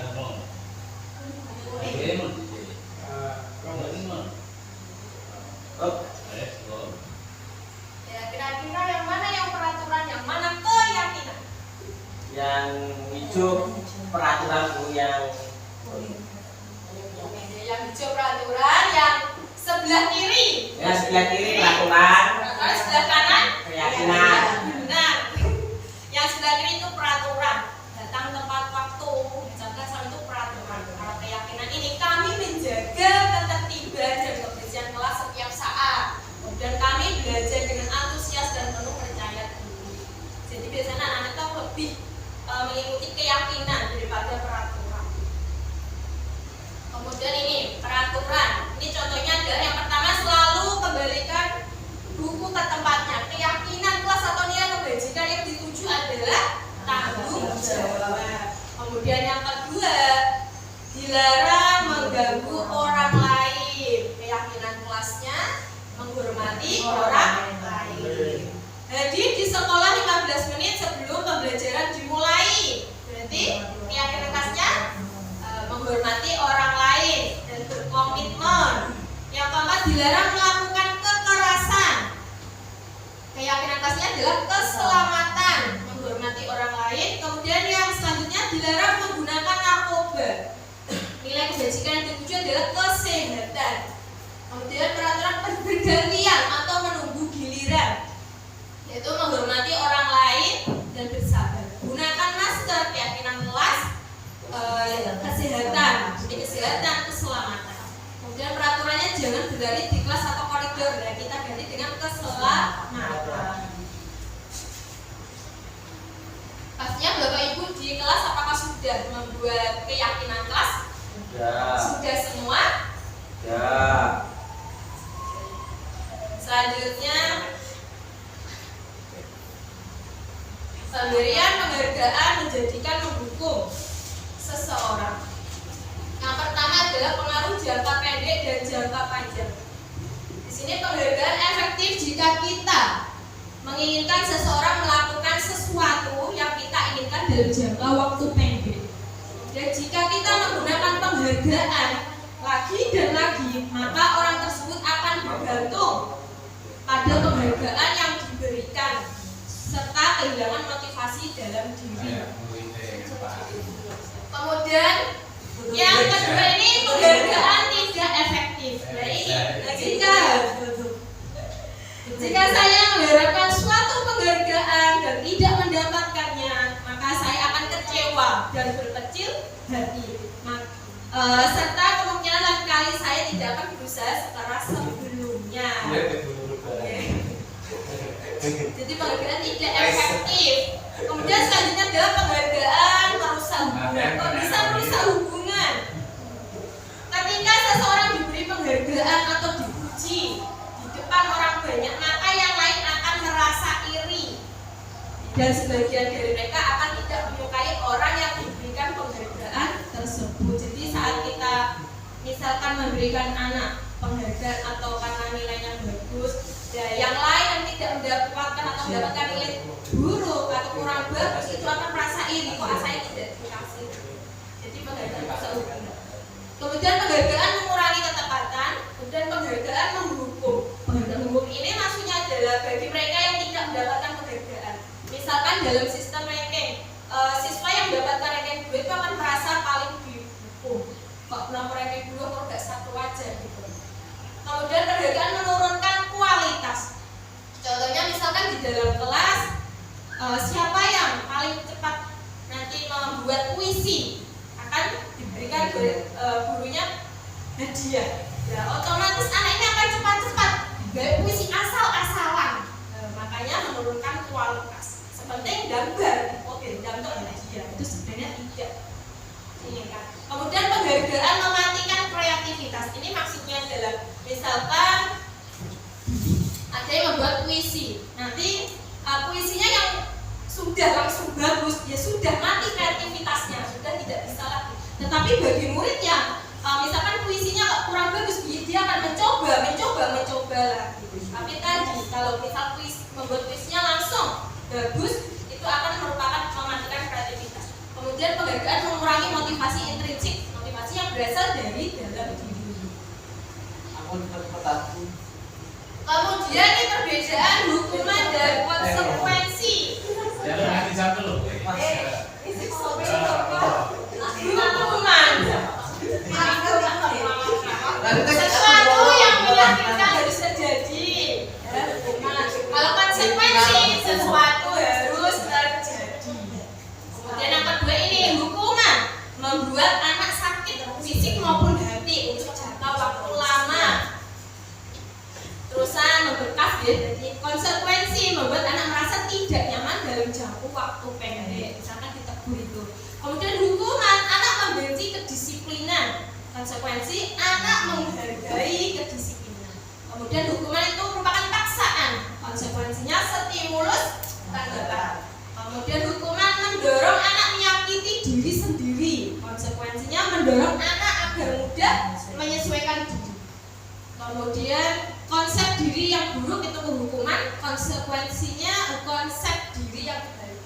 ya, kira-kira yang mana yang peraturan, yang mana keyakinan? yang hijau peraturan yang Hijau peraturan, yang sebelah kiri. ya sebelah kiri peraturan, Sebelah kanan keyakinan. benar. Yang sebelah kiri itu peraturan, datang tepat waktu, menjaga sama itu peraturan. Kalau keyakinan ini kami menjaga ketertiban dan kebersihan kelas setiap saat, dan kami belajar dengan antusias dan penuh percaya diri. Jadi biasanya anak-anak itu lebih mengikuti keyakinan daripada peraturan. Kemudian ini peraturan. Ini contohnya adalah yang pertama, selalu kembalikan buku ke tempatnya. Keyakinan kelas atau nilai kebajikan yang dituju adalah tanggung jawab. Kemudian yang kedua, dilarang mengganggu orang lain. Keyakinan kelasnya menghormati orang lain. Jadi di sekolah 15 menit sebelum pembelajaran dimulai. Berarti keyakinan kelasnya menghormati orang lain dan berkomitmen. Yang keempat, dilarang melakukan kekerasan. Keyakinan kelasnya adalah keselamatan, menghormati orang lain. Kemudian yang selanjutnya, dilarang menggunakan narkoba. Nilai kebajikan yang dituju adalah kesehatan. Kemudian peraturan bergantian atau menunggu giliran, yaitu menghormati orang lain dan bersabar. Gunakan masker, keyakinan kelas, kesehatan, jadi kesehatan, keselamatan. Kemudian peraturannya jangan berlari di kelas atau koridor, dan kita ganti dengan keselamatan. Pastinya Bapak Ibu di kelas apakah sudah membuat keyakinan kelas? Ya. Sudah semua? Ya. Selanjutnya, pemberian penghargaan menjadikan mendukung seseorang. Yang pertama adalah pengaruh jangka pendek dan jangka panjang. Di sini penghargaan efektif jika kita menginginkan seseorang melakukan sesuatu yang kita inginkan dalam jangka waktu pendek. Dan jika kita menggunakan penghargaan lagi dan lagi, maka orang tersebut akan bergantung pada penghargaan yang diberikan serta kehilangan motivasi dalam diri. Kemudian yang kedua ini penghargaan tidak efektif. Nah ini jika saya mengharapkan suatu penghargaan dan tidak mendapatkannya, maka saya akan kecewa dan berkecil hati. Serta kemungkinan lain kali saya tidak akan berusaha sekeras sebelumnya. Jadi penghargaan tidak efektif. Kemudian selanjutnya adalah penghargaan merusak hubungan. Kok bisa merusak hubungan? Ketika seseorang diberi penghargaan atau dipuji di depan orang banyak, maka yang lain akan merasa iri. Dan sebagian dari mereka akan tidak menyukai orang yang diberikan penghargaan tersebut. Jadi saat kita misalkan memberikan anak penghargaan atau karena nilainya bagus, ya, yang lain yang tidak mendapatkan atau mendapatkan nilai buruk atau kurang bagus, itu akan merasa iri, kok saya tidak dikasih. Jadi penghargaan merusak hubungan. Kemudian penghargaan mengurangi ketepatan, kemudian penghargaan menghukum. Penghargaan menghukum ini maksudnya adalah bagi mereka yang tidak mendapatkan penghargaan. Misalkan dalam sistem ranking, siswa yang mendapatkan ranking 2 itu akan merasa paling dihukum. Kok belum ranking 2 kok nggak satu aja gitu. Kemudian penghargaan menurunkan kualitas. Contohnya misalkan di dalam kelas, siapa yang paling cepat nanti membuat puisi akan diberikan gurunya hadiah. Ya, otomatis anak ini akan cepat-cepat gaya puisi asal-asalan. Makanya menurunkan kualitas. Sepenting gambar, oke, gambar hadiah itu sebenarnya tidak diinginkan. Kemudian penghargaan mematikan kreativitas. Ini maksudnya adalah misalkan ada yang membuat puisi, nanti puisinya yang sudah langsung bagus, ya sudah mati kreativitasnya, sudah tidak bisa lagi. Tetapi bagi murid yang misalkan puisinya kurang bagus, dia akan mencoba lagi. Tapi tadi kalau misal membuat puisinya langsung bagus, itu akan merupakan mematikan kreativitas. Kemudian penghargaan mengurangi motivasi intrinsik, motivasi yang berasal dari dalam diri. Kemudian ini perbedaan hukuman dan konsekuensi. Jangan hati satu loh. Hukuman sesuatu yang menyakitkan harus terjadi. Kalau konsekuensi sesuatu harus terjadi. Kemudian yang kedua ini hukuman membuat anak sakit fisik maupun hati untuk jangka waktu lama. Terusan membekas ya, jadi konsekuensi membuat anak merasa tidak nyaman dalam jangka waktu pendek, misalkan ditegur itu. Kemudian hukuman anak membenci kedisiplinan, konsekuensi anak menghargai kedisiplinan. Kemudian hukuman itu merupakan paksaan, konsekuensinya stimulus tanggapan. Kemudian hukuman mendorong anak menyakiti diri sendiri, konsekuensinya mendorong anak agar mudah menyesuaikan diri. Kemudian konsep diri yang buruk itu hukuman, konsekuensinya konsep diri yang baik.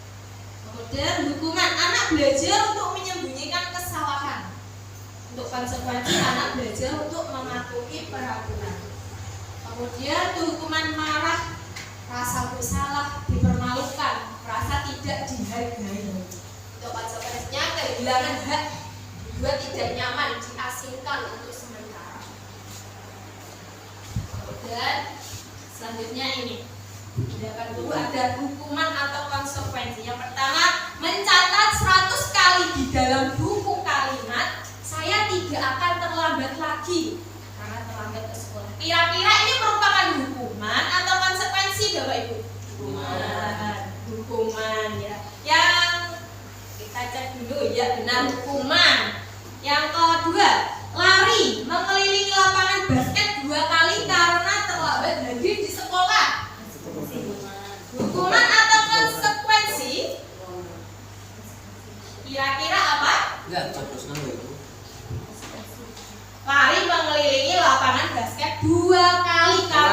Kemudian hukuman anak belajar untuk menyembunyikan kesalahan, untuk konsekuensi anak belajar untuk mematuhi peraturan. Kemudian hukuman marah, rasa bersalah, dipermalukan, rasa tidak dihargai. Untuk konsekuensinya kehilangan hak, dibuat tidak nyaman, diasingkan untuk sementara. Dan selanjutnya ini tindakan dulu ada hukuman atau konsekuensi. Yang pertama, mencatat 100 kali di dalam buku kalimat saya tidak akan terlambat lagi karena terlambat ke sekolah. Kira-kira ini merupakan hukuman atau konsekuensi, Bapak Ibu? Hukuman ya. Yang kita cek dulu ya, benar hukuman. Yang kedua, lari mengelilingi lapangan basket 2 kali karena terlambat hadir di sekolah. Hukuman atau konsekuensi? Kira-kira apa? Lari mengelilingi lapangan basket 2 kali karena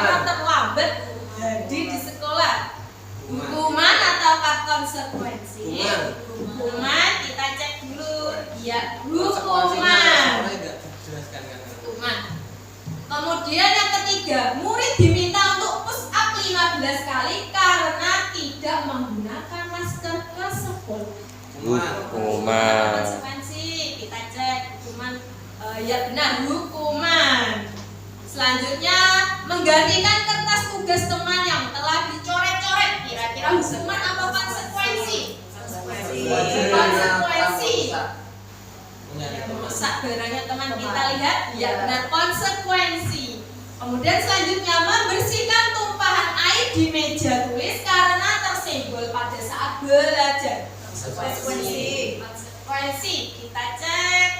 terlambat hadir di sekolah. Hukuman ataukah konsekuensi? Hukuman, kita cek dulu. Ya, hukuman. Hukuman. Kemudian yang ketiga, murid diminta untuk push up 15 kali karena tidak menggunakan masker ke sekolah. Hukuman. Konsekuensi, kita cek hukuman. Ya benar, hukuman. Selanjutnya, menggantikan kertas tugas teman yang telah dicoret-coret. Kira-kira hukuman apa konsekuensi? Konsekuensi. Merusak barangnya teman kita lihat, ya benar, konsekuensi. Kemudian selanjutnya, membersihkan tumpahan air di meja tulis karena tersenggol pada saat belajar. Konsekuensi. Konsekuensi, kita cek.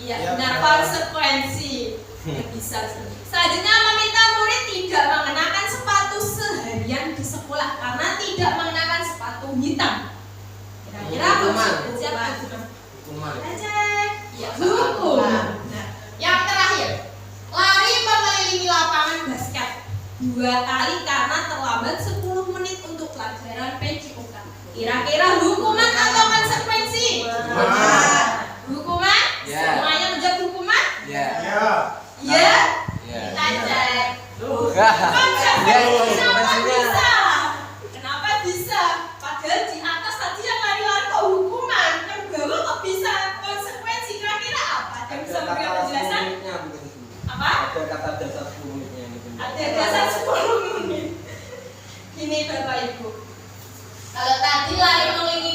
Iya benar, konsekuensi. Bisa. Selanjutnya, meminta murid tidak mengenakan sepatu seharian di sekolah karena tidak mengenakan sepatu hitam. Kira-kira konsekuensi apa? Kita cek. Ya, hukuman. Nah, yang terakhir, lari mengelilingi lapangan basket 2 kali karena terlambat 10 menit untuk pelajaran PJOK. Kira-kira hukuman atau konsekuensi? Hukuman? Semuanya menjawab hukuman? Ya. Kita cek. Konsekuensi kenapa bisa? Kenapa bisa? Padahal di atas tadi yang lari-lari kok hukuman, yang bawah kok bisa konsekuensi? Kira-kira apa? Ada yang bisa memberikan penjelasan? Apa? Ada kata dasar 10 menitnya. Ada dasar 10 menit. Gini Bapak Ibu, kalau tadi lari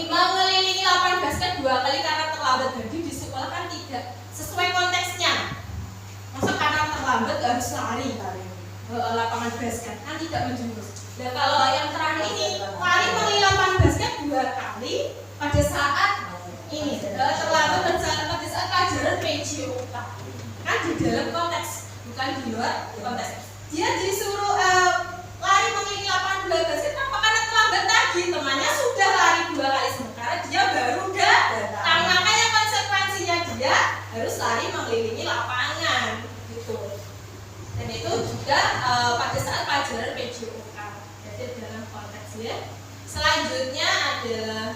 mengelilingi lapangan basket 2 kali karena terlambat hadir di sekolah kan tidak sesuai konteksnya. Masa karena terlambat harus lari lapangan basket kan tidak menjurus. Nah kalau yang terakhir ini lari mengelilingi lapangan basket 2 kali pada saat ini terlambat pada saat pelajaran PJOK kan di dalam konteks bukan di luar konteks. Dia disuruh lari mengelilingi lapangan bola basket karena terlambat tadi temannya sudah lari 2 kali sementara dia baru datang. Makanya konsekuensinya dia harus lari mengelilingi lapangan gitu. Dan itu juga pada saat pelajaran PJOK. Jadi dalam konteks ya. Selanjutnya adalah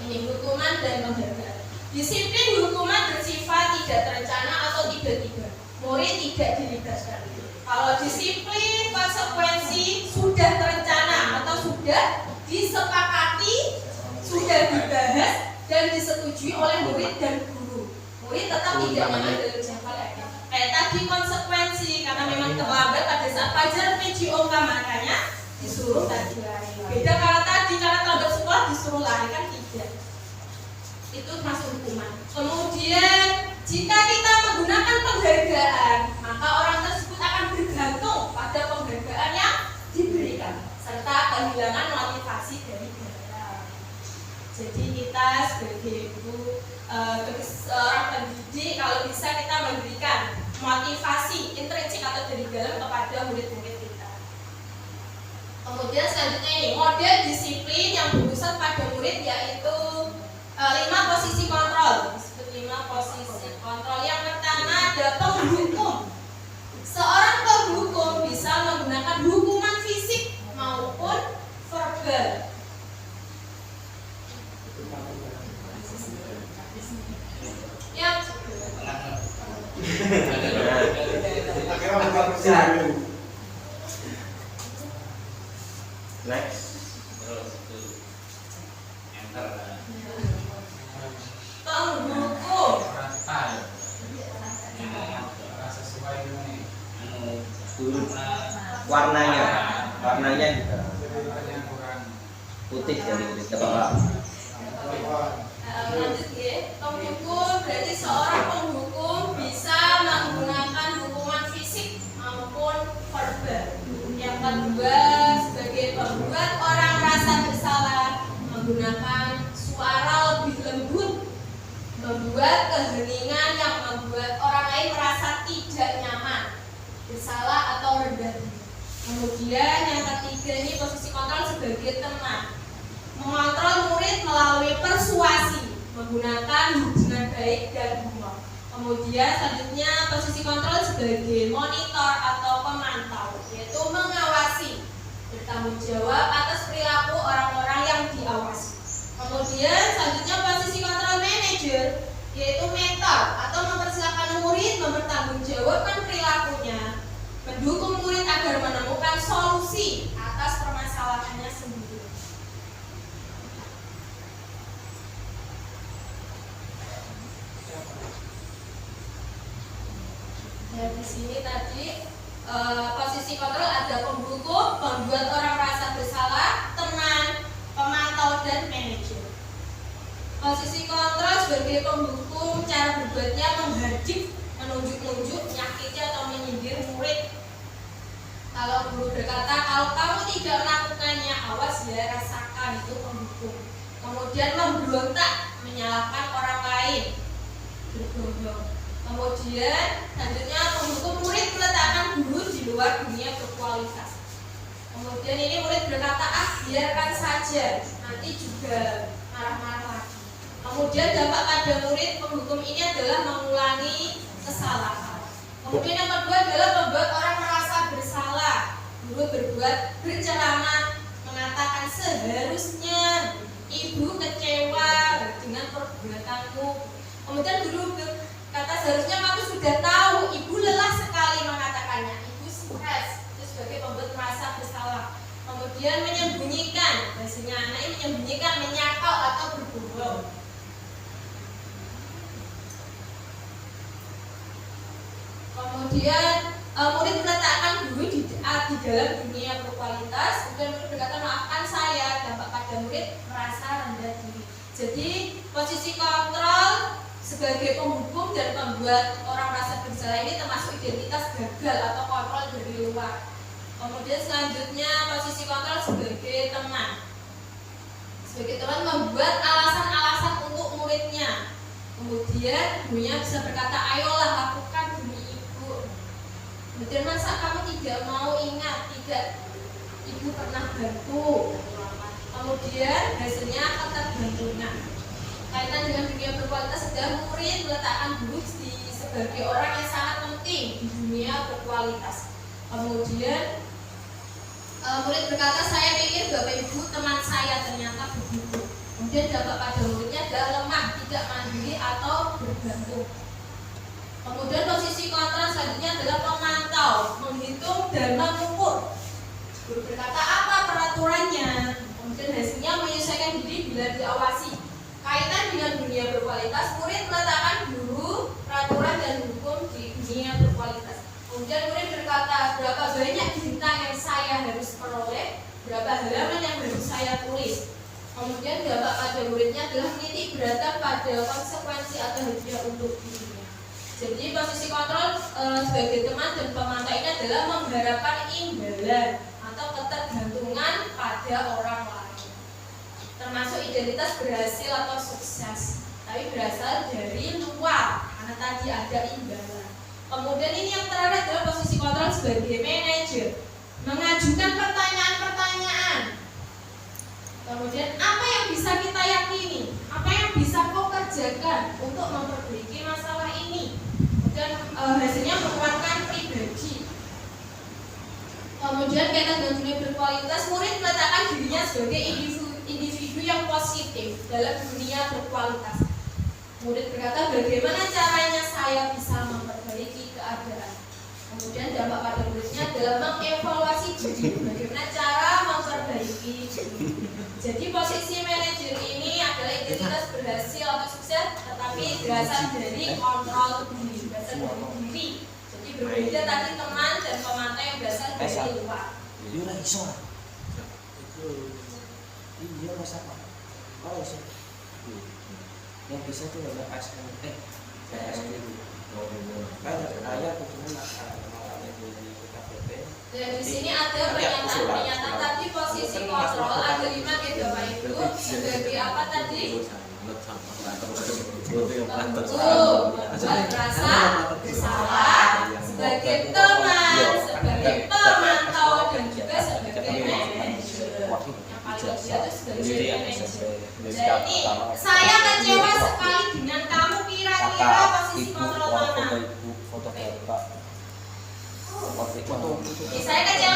ini hukuman dan penghargaan. Disiplin hukuman bersifat tidak terencana atau tiba-tiba. Murid tidak dilibatkan. Kalau disiplin konsekuensi sudah terencana atau sudah disepakati, sudah dibahas dan disetujui oleh murid dan guru. Murid tetap tidak mengambil jangkauan. Kayak tadi konsekuensi karena memang terlambat pada saat pelajaran PJOK makanya disuruh tadi lari. Beda kalau tadi karena terlambat sekolah disuruh lari kan tidak. Itu masuk hukuman. Kemudian jika kita menggunakan penghargaan, maka orang tersebut akan bergantung pada penghargaan yang diberikan serta kehilangan motivasi dari daerah. Jadi kita sebagai guru, seorang pendidik kalau bisa kita memberikan motivasi intrinsik atau dari dalam kepada murid-murid kita. Kemudian selanjutnya ini model disiplin yang berpusat pada murid yaitu 5 posisi kontrol. Disebut 5 posisi kontrol. Yang pertama ada penghukum. Seorang penghukum bisa menggunakan hukuman fisik maupun verbal. Yang Next. penghukum Warnanya juga putih dari ke bawah. lanjut ya. Penghukum berarti seorang penghukum bisa menggunakan hukuman fisik maupun verbal. Yang kedua, sebagai pembuat orang merasa bersalah, menggunakan suara lebih lembut, membuat keheningan yang membuat orang lain merasa tidak nyaman, bersalah atau rendah diri. Kemudian yang ketiga ini posisi kontrol sebagai teman, mengontrol murid melalui persuasi, menggunakan hubungan baik dan humor. Kemudian selanjutnya posisi kontrol sebagai monitor atau pemantau. yaitu mengawasi, bertanggung jawab atas perilaku orang-orang yang diawasi. Kemudian selanjutnya posisi control manager, yaitu mentor atau mempersilahkan murid mempertanggungjawabkan perilakunya, mendukung murid agar menemukan solusi atas permasalahannya sendiri. Dan di sini tadi posisi kontrol ada pembuku, pembuat orang merasa bersalah, teman, pemantau, dan manajer. Posisi kontrol sebagai pembuku, cara berbuatnya menghardik, menunjuk-nunjuk, menyakiti atau menyindir murid. Kalau guru berkata, kalau kamu tidak melakukannya, awas ya, rasakan, itu pembuku. Kemudian memberontak, menyalahkan orang lain, berbohong. Kemudian selanjutnya pembuku murid meletakkan guru di luar dunia berkualitas. Kemudian ini murid berkata, biarkan saja, nanti juga marah-marah lagi. Kemudian dampak pada murid penghukum ini adalah mengulangi kesalahan. Kemudian yang kedua adalah membuat orang merasa bersalah. Guru berbuat berceramah, mengatakan seharusnya ibu kecewa dengan perbuatanmu. Kemudian guru berkata seharusnya kamu sudah tahu, ibu lelah sekali mengatakannya, ibu stres. Itu sebagai pembuat merasa bersalah. Kemudian menyembunyikan, biasanya anak ini menyembunyikan, menyakal atau berbohong. Kemudian murid meletakkan guru di dalam dunia berkualitas. Kemudian murid berkata, maafkan saya, dampak pada murid merasa rendah diri. Jadi posisi kontrol sebagai penghukum dan membuat orang merasa bersalah ini termasuk identitas gagal atau kontrol dari luar. Kemudian selanjutnya posisi kontrol sebagai teman. Sebagai teman membuat alasan-alasan untuk muridnya. Kemudian gurunya bisa berkata, ayolah lakukan demi ibu. Kemudian masa kamu tidak mau ingat, tidak, ibu pernah bantu. Kemudian hasilnya ketergantungan. Kaitan dengan dunia berkualitas adalah murid meletakkan guru sebagai orang yang sangat penting di dunia berkualitas. Kemudian murid berkata, saya pikir bapak ibu teman saya, ternyata begitu. Kemudian dampak pada muridnya adalah lemah, tidak mandiri atau bergantung. Kemudian posisi kontrol selanjutnya adalah pemantau, menghitung dan mengukur. Guru berkata, apa peraturannya? Kemudian hasilnya menyesuaikan diri bila diawasi. Kaitan dengan dunia berkualitas, murid meletakkan guru, peraturan dan hukum di dunia berkualitas. Kemudian murid berkata, berapa banyak bintang yang saya harus peroleh, berapa halaman yang harus saya tulis. Kemudian dampak pada muridnya adalah menitik beratkan pada konsekuensi atau hadiah untuk dirinya. Jadi posisi kontrol sebagai teman dan pemantau ini adalah mengharapkan imbalan atau ketergantungan pada orang lain. Termasuk identitas berhasil atau sukses, tapi berasal dari luar karena tadi ada imbalan. Kemudian ini yang terakhir adalah posisi kontrol sebagai manajer, mengajukan pertanyaan-pertanyaan. Kemudian apa yang bisa kita yakini, apa yang bisa kau kerjakan untuk memperbaiki masalah ini. Kemudian hasilnya menguatkan pribadi. Kemudian kaitan dengan dunia berkualitas, murid meletakkan dirinya sebagai individu yang positif dalam dunia berkualitas. Murid berkata, bagaimana caranya saya bisa memperbaiki keadaan. Kemudian dampak pada muridnya adalah mengevaluasi diri, bagaimana cara memperbaiki diri. Jadi posisi manajer ini adalah identitas berhasil atau sukses, tetapi berasal dari kontrol diri, berasal dari diri. Jadi berbeda tadi teman dan pemantau yang berasal dari luar. Iya masa apa? Oh bisa. Yang bisa tuh ada ASN. ASN itu. Kan ayat cuma dan di sini ada pernyataan tadi posisi kontrol ada 5 gitu Bapak Ibu sebagai apa tadi? Membuat merasa bersalah, sebagai teman, sebagai pemantau dan juga sebagai manajer. Yang paling kecil itu sebagai manajer. Jadi saya kecewa sekali dengan kamu, kira-kira posisi kontrol mana? foto kayak Pak. Saya kecewa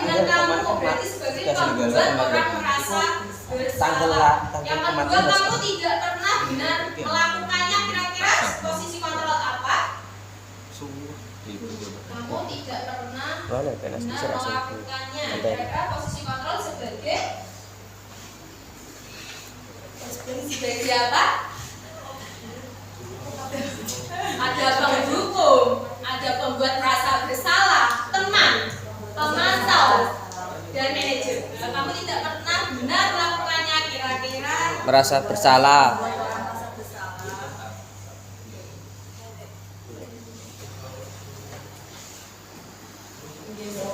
dengan kamu, berarti sebagai pembuat orang merasa bersalah. Yang kedua, kamu tidak pernah benar melakukannya. Kira-kira posisi kontrol apa? Kamu tidak pernah benar melakukannya. Kira-kira posisi kontrol sebagai apa? Ada pendukung, ada pembuat merasa bersalah, teman, pemantau, dan manajer. Nah, kamu tidak pernah benar melakukannya. Kira-kira merasa bersalah.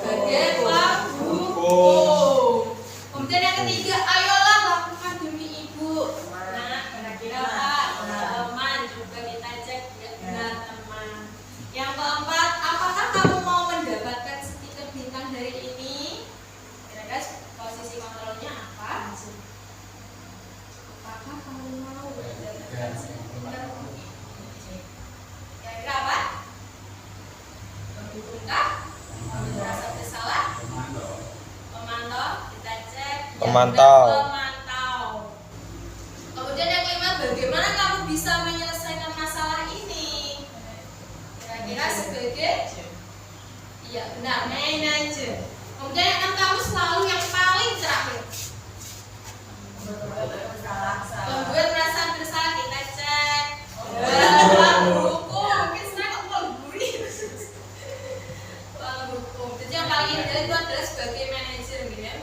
sebagai pendukung. Kemudian yang ketiga, ayolah lakukan demi ibu. Nah, kira-kira Pak, teman juga kita cek ya, benar teman. Yang keempat, apakah kamu mau mendapatkan stiker bintang dari ini? Kira-kira posisi kontrolnya apa? Apakah kamu mau mendapatkan stiker? Kira-kira apa? Mendukungkah? Merasa bersalah? Pemantau, kita cek. Pemantau. Pemantau. Kemudian yang kelima, bagaimana kamu bisa menyelesaikan masalah ini? Kira-kira sebagai, iya benar, manajer. Kemudian yang enam, kamu selalu yang paling terakhir. Pembuat merasa bersalah, kita cek. Hukum, mungkin sebenarnya kok pelburi. Hukum. Jadi yang paling ideal itu adalah sebagai manajer, gitu ya.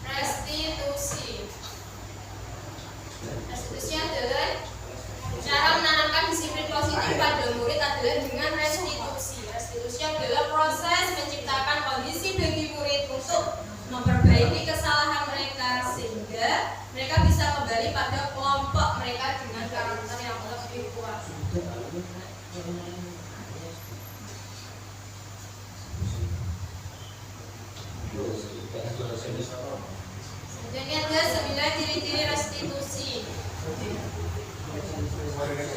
Restitusi. Restitusi adalah cara menanamkan disiplin positif pada murid adalah dengan restitusi. Restitusi adalah proses menciptakan kondisi bagi murid untuk memperbaiki kesalahan mereka sehingga mereka bisa kembali pada kelompok mereka dengan karakter yang lebih kuat. Dan yang ke-9, ciri-ciri restitusi.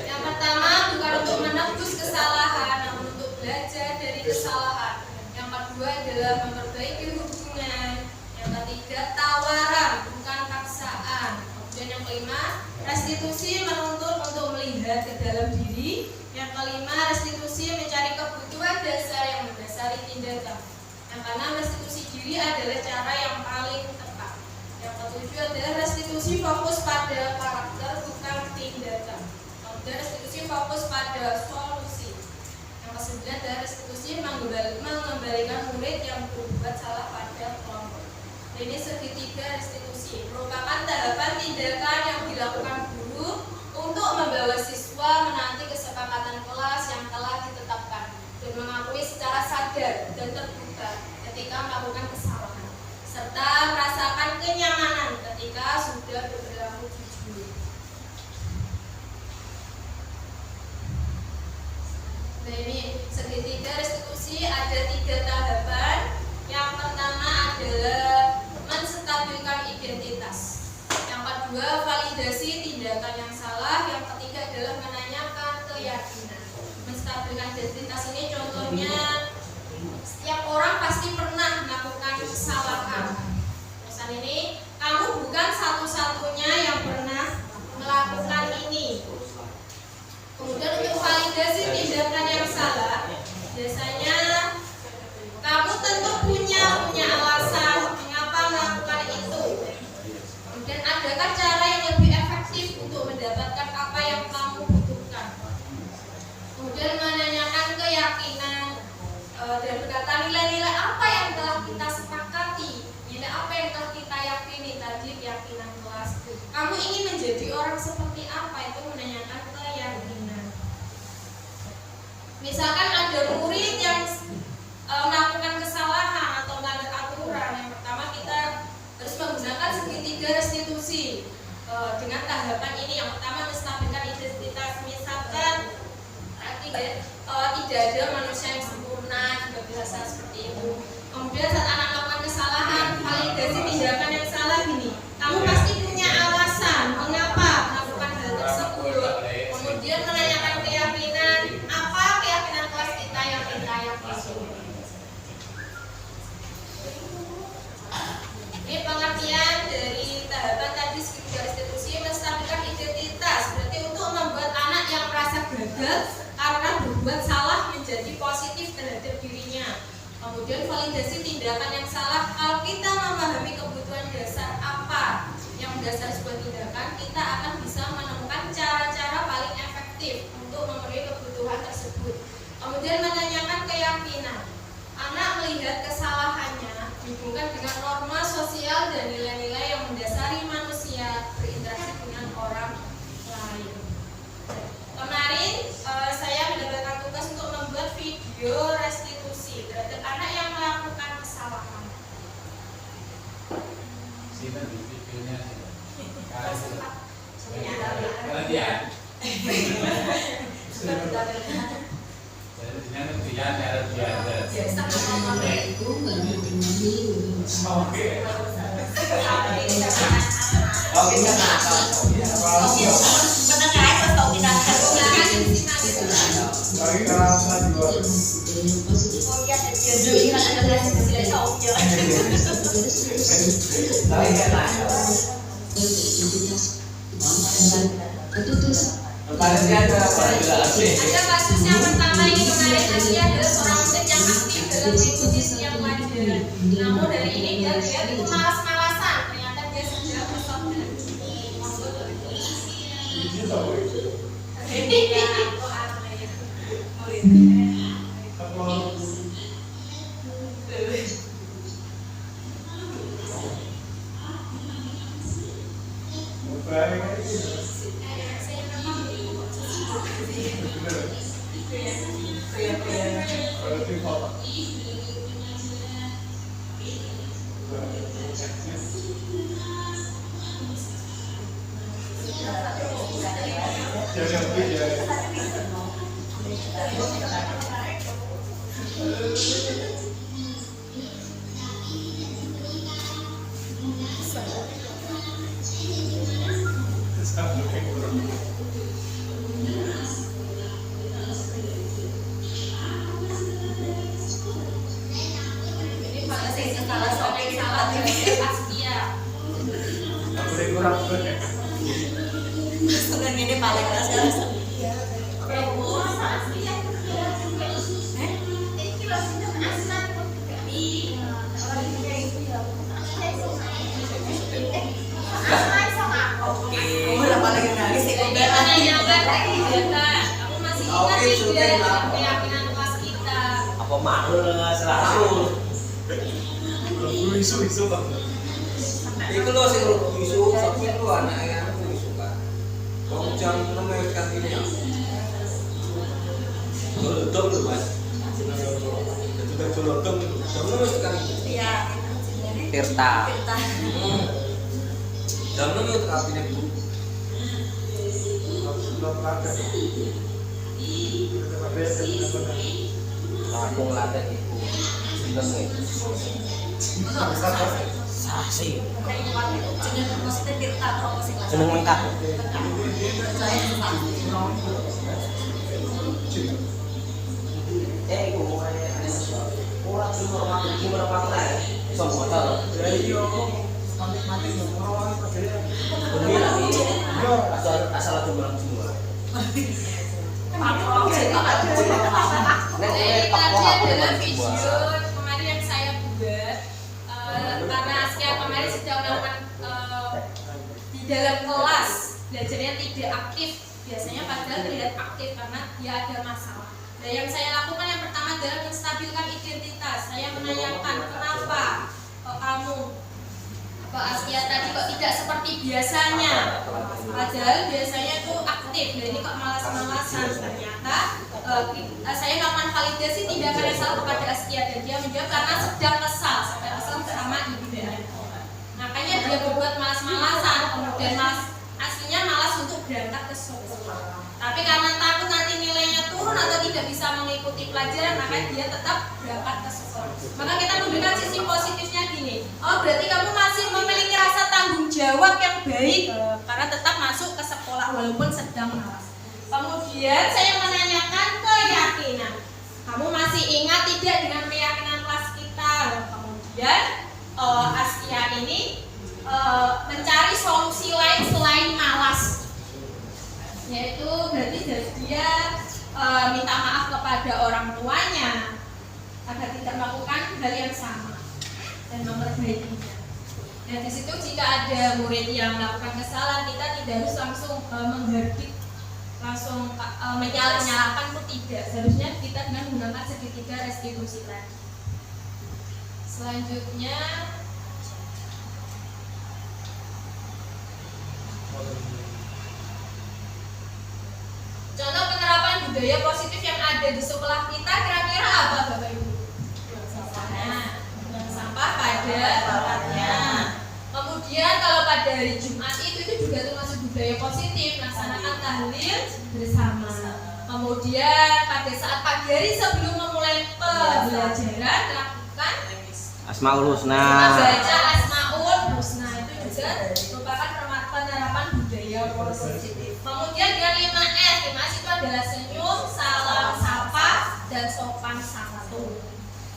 Yang pertama, bukan untuk menebus kesalahan, namun untuk belajar dari kesalahan. Yang kedua adalah memperbaiki hubungan. Yang ketiga, tawaran, bukan paksaan. Kemudian yang kelima, restitusi menuntut untuk melihat ke dalam diri. Yang kelima, restitusi mencari kebutuhan dasar yang mendasari tindakan. Yang keenam, restitusi diri adalah cara yang paling tepat. Yang ketujuh adalah restitusi fokus pada karakter bukan tindakan. Kemudian restitusi fokus pada solusi. Yang kesembilan adalah restitusi mengembalikan murid yang berbuat salah pada kelompok. Ini segitiga restitusi merupakan tahapan tindakan yang dilakukan guru untuk membawa siswa menaati kesepakatan kelas yang telah ditetapkan dan mengakui secara sadar dan terbuka ketika melakukan kesalahan serta merasakan kenyamanan ketika sudah berperilaku jujur. Nah, ini segitiga restitusi ada 3 tahapan. Yang pertama adalah menstabilkan identitas. Yang kedua, validasi tindakan yang salah. Yang ketiga adalah menanyakan keyakinan. Menstabilkan identitas ini contohnya setiap orang pasti pernah melakukan kesalahan. Pesan ini, kamu bukan satu-satunya yang pernah melakukan ini. Kemudian untuk validasi tindakan yang salah, biasanya kamu tentu punya alasan mengapa melakukan itu. Kemudian adakah cara yang lebih efektif untuk mendapatkan apa yang kamu butuhkan? Kemudian menanyakan keyakinan dan berkata nilai-nilai apa yang telah kita sepakati, nilai apa yang telah kita yakini tadi, keyakinan kelas. Kamu ingin menjadi orang seperti apa? Itu menanyakan keyakinan. Misalkan ada murid yang melakukan kesalahan atau melanggar aturan, yang pertama kita harus menggunakan segitiga restitusi dengan tahapan ini. Yang pertama, menstabilkan identitas. Misalkan tidak ada manusia yang sempurna, juga biasa seperti itu. Kemudian saat anak melakukan kesalahan, validasi tindakan yang salah gini, kamu pasti punya alasan mengapa melakukan hal tersebut. Kemudian menanyakan keyakinan, apa keyakinan kelas kita juga karena berbuat salah menjadi positif terhadap dirinya. Kemudian validasi tindakan yang salah, kalau kita memahami kebutuhan dasar apa yang mendasar sebuah tindakan, kita akan bisa menemukan cara-cara paling efektif untuk memenuhi kebutuhan tersebut. Kemudian menanyakan keyakinan. Anak melihat kesalahannya dihubungkan dengan norma sosial dan nilai-nilai yang mendasari manusia berinteraksi dengan orang lain. Kemarin saya mendapatkan tugas untuk membuat video restitusi terhadap anak yang melakukan kesalahan. Sini di videonya. Kalian. Jadi dengan dia cara biasa. Oke. Lagi kerasa juga. Ada kasus yang pertama ini kemarin Asia adalah seorang murid yang aktif dalam mengikuti setiap pelajaran. Namun dari ini dia terlihat itu malas-malasan. Ternyata dia sedang bersaudara. Ini validasi salah sampai salah terhadap Askia. Sebenarnya ini paling keras kan? Jadi menanyakan kegiatan. Kamu masih ingat tidak dengan keyakinan kelas kita? Apa males langsung. Isu-isu Bang. Iku lho sing isu sapi itu anaknya isu kan. Kok jam 6 wis kantine ya. Dolodom lho Mas. Sudah dolodom jam 6 wis kan. Iya. Tirta. Jam 6 wis kantine Bu. Belum ada. Aku ngelaten iku. Seneng Sasi. Jeneng maksudnya Tirta atau apa sih? Seneng lengkap. Iku ora cuma rumah lah. Iso motor. Jadi ngomong mati-mati ngomong Asal ada orang semua. Jadi tadi adalah video kemarin yang saya buat karena Askia kemarin sedang melakukan di dalam kelas belajarnya tidak aktif, biasanya padahal terlihat aktif karena dia ada masalah. Dan yang saya lakukan yang pertama adalah menstabilkan identitas. Saya menanyakan kenapa kamu Askia tadi kok tidak seperti biasanya, padahal biasanya itu aktif, dan ini kok malas-malasan. Ternyata saya melakukan validasi tindakan yang salah kepada Askia dan dia menjawab karena sedang kesal sama ibunya. Makanya dia berbuat malas-malasan, kemudian aslinya malas untuk berangkat ke sekolah. Tapi karena takut nanti nilainya turun atau tidak bisa mengikuti pelajaran, maka dia tetap berangkat ke sekolah. Maka kita memberikan sisi positifnya gini. Oh, berarti kamu masih memiliki rasa tanggung jawab yang baik karena tetap masuk ke sekolah walaupun sedang malas. Kemudian saya menanyakan keyakinan. Kamu masih ingat tidak dengan keyakinan kelas kita? Kemudian Askia ini mencari solusi lain selain malas, yaitu berarti dia minta maaf kepada orang tuanya agar tidak melakukan hal yang sama dan memperbaikinya. Dan di situ jika ada murid yang melakukan kesalahan, kita tidak harus langsung menghardik, langsung menyalahkan itu tidak. Seharusnya kita dengan menggunakan segitiga restitusi tadi. Selanjutnya contoh penerapan budaya positif yang ada di sekolah kita kira-kira apa Bapak Ibu? Sampah pada tempatnya. Kemudian kalau pada hari Jumat itu juga termasuk budaya positif, melaksanakan tahlil bersama. Kemudian pada saat pagi hari sebelum memulai pembelajaran lakukan Asmaul Husna. membaca Asmaul Husna, itu juga merupakan penerapan budaya positif. Kemudian dengan 5S, 5S itu adalah senyum, salam, sapa, dan sopan santun.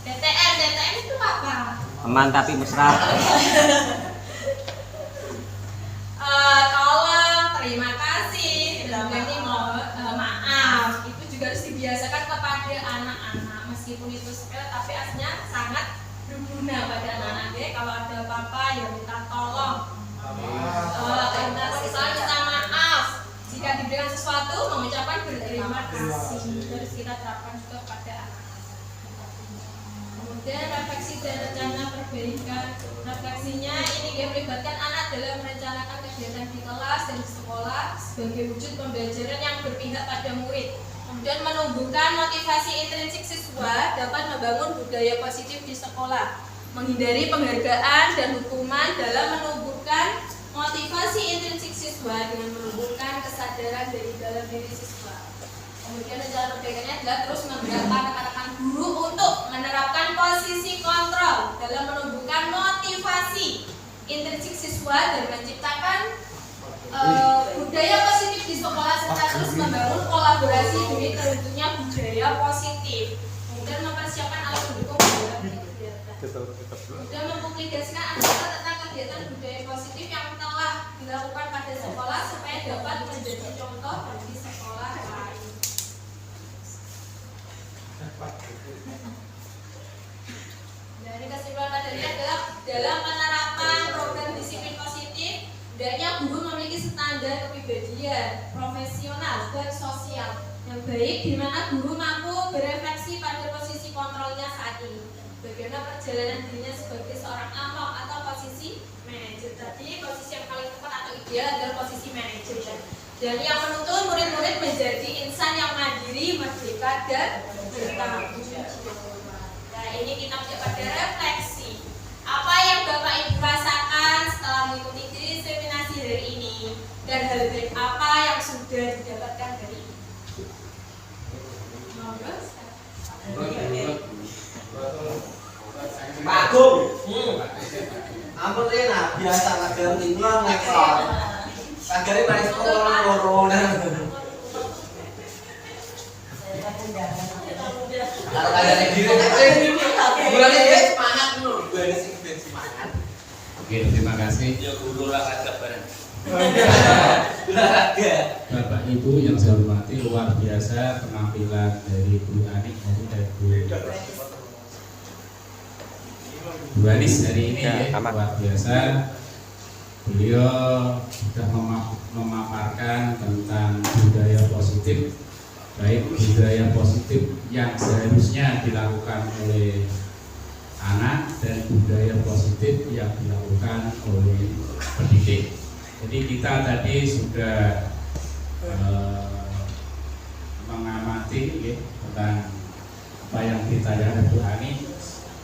TTM itu apa? Teman tapi mesra. Tolong, terima kasih, ini maaf, itu juga harus dibiasakan kepada anak-anak. Meskipun itu sepele, tapi aslinya sangat berguna pada anak-anak. Kalau ada apa-apa ya minta tolong. Minta maaf. Jika diberikan sesuatu, mengucapkan berterima kasih. Terus kita terapkan juga pada anak. Kemudian refleksi dan rencana perbaikan. Refleksinya ini dia melibatkan anak dalam merencanakan kegiatan di kelas dan di sekolah sebagai wujud pembelajaran yang berpihak pada murid. Kemudian menumbuhkan motivasi intrinsik siswa dapat membangun budaya positif di sekolah. Menghindari penghargaan dan hukuman dalam menumbuhkan motivasi intrinsik siswa dengan menumbuhkan kesadaran dari dalam diri siswa. Kemudian rencana perbaikannya adalah terus menggerakkan rekan-rekan guru untuk menerapkan posisi kontrol dalam menumbuhkan motivasi intrinsik siswa dan menciptakan budaya positif di sekolah serta terus membangun kolaborasi demi terwujudnya budaya positif. Kemudian mempersiapkan alat pendukung dalam kegiatan. Kemudian mempublikasikan artikel tentang kegiatan budaya positif yang telah dilakukan pada sekolah supaya dapat menjadi contoh bagi sekolah lain. Dari kesimpulan pada ini adalah dalam penerapan program disiplin positif, hendaknya guru memiliki standar kepribadian, profesional, dan sosial yang baik, di mana guru mampu berefleksi pada posisi kontrolnya saat ini. Bagaimana perjalanan dirinya sebagai seorang amok atau posisi manajer. Tadi posisi yang paling tepat atau ideal adalah posisi manajer. Dan yang menuntun murid-murid menjadi insan yang mandiri, merdeka, dan bertanggung jawab. Nah, ini kita pada refleksi. Apa yang Bapak Ibu rasakan setelah mengikuti diseminasi hari ini, dan hal baik apa yang sudah didapatkan dari ini? Pak Agung. Ampun Rena, biasa ngajar itu ngekor. Agare paling sekolah loro. Kalau agare diri bulan ini semangat dulu. Gue sing ben semangat. Oke, terima kasih. Ya guru olahraga bareng. Olahraga. Bapak Ibu yang saya hormati, luar biasa penampilan dari Bu Anik dari Bu Anis hari ini ya, luar biasa. Beliau sudah memaparkan tentang budaya positif, baik budaya positif yang seharusnya dilakukan oleh anak dan budaya positif yang dilakukan oleh pendidik. Jadi kita tadi sudah mengamati ya, tentang apa yang ditanya Bu Ani,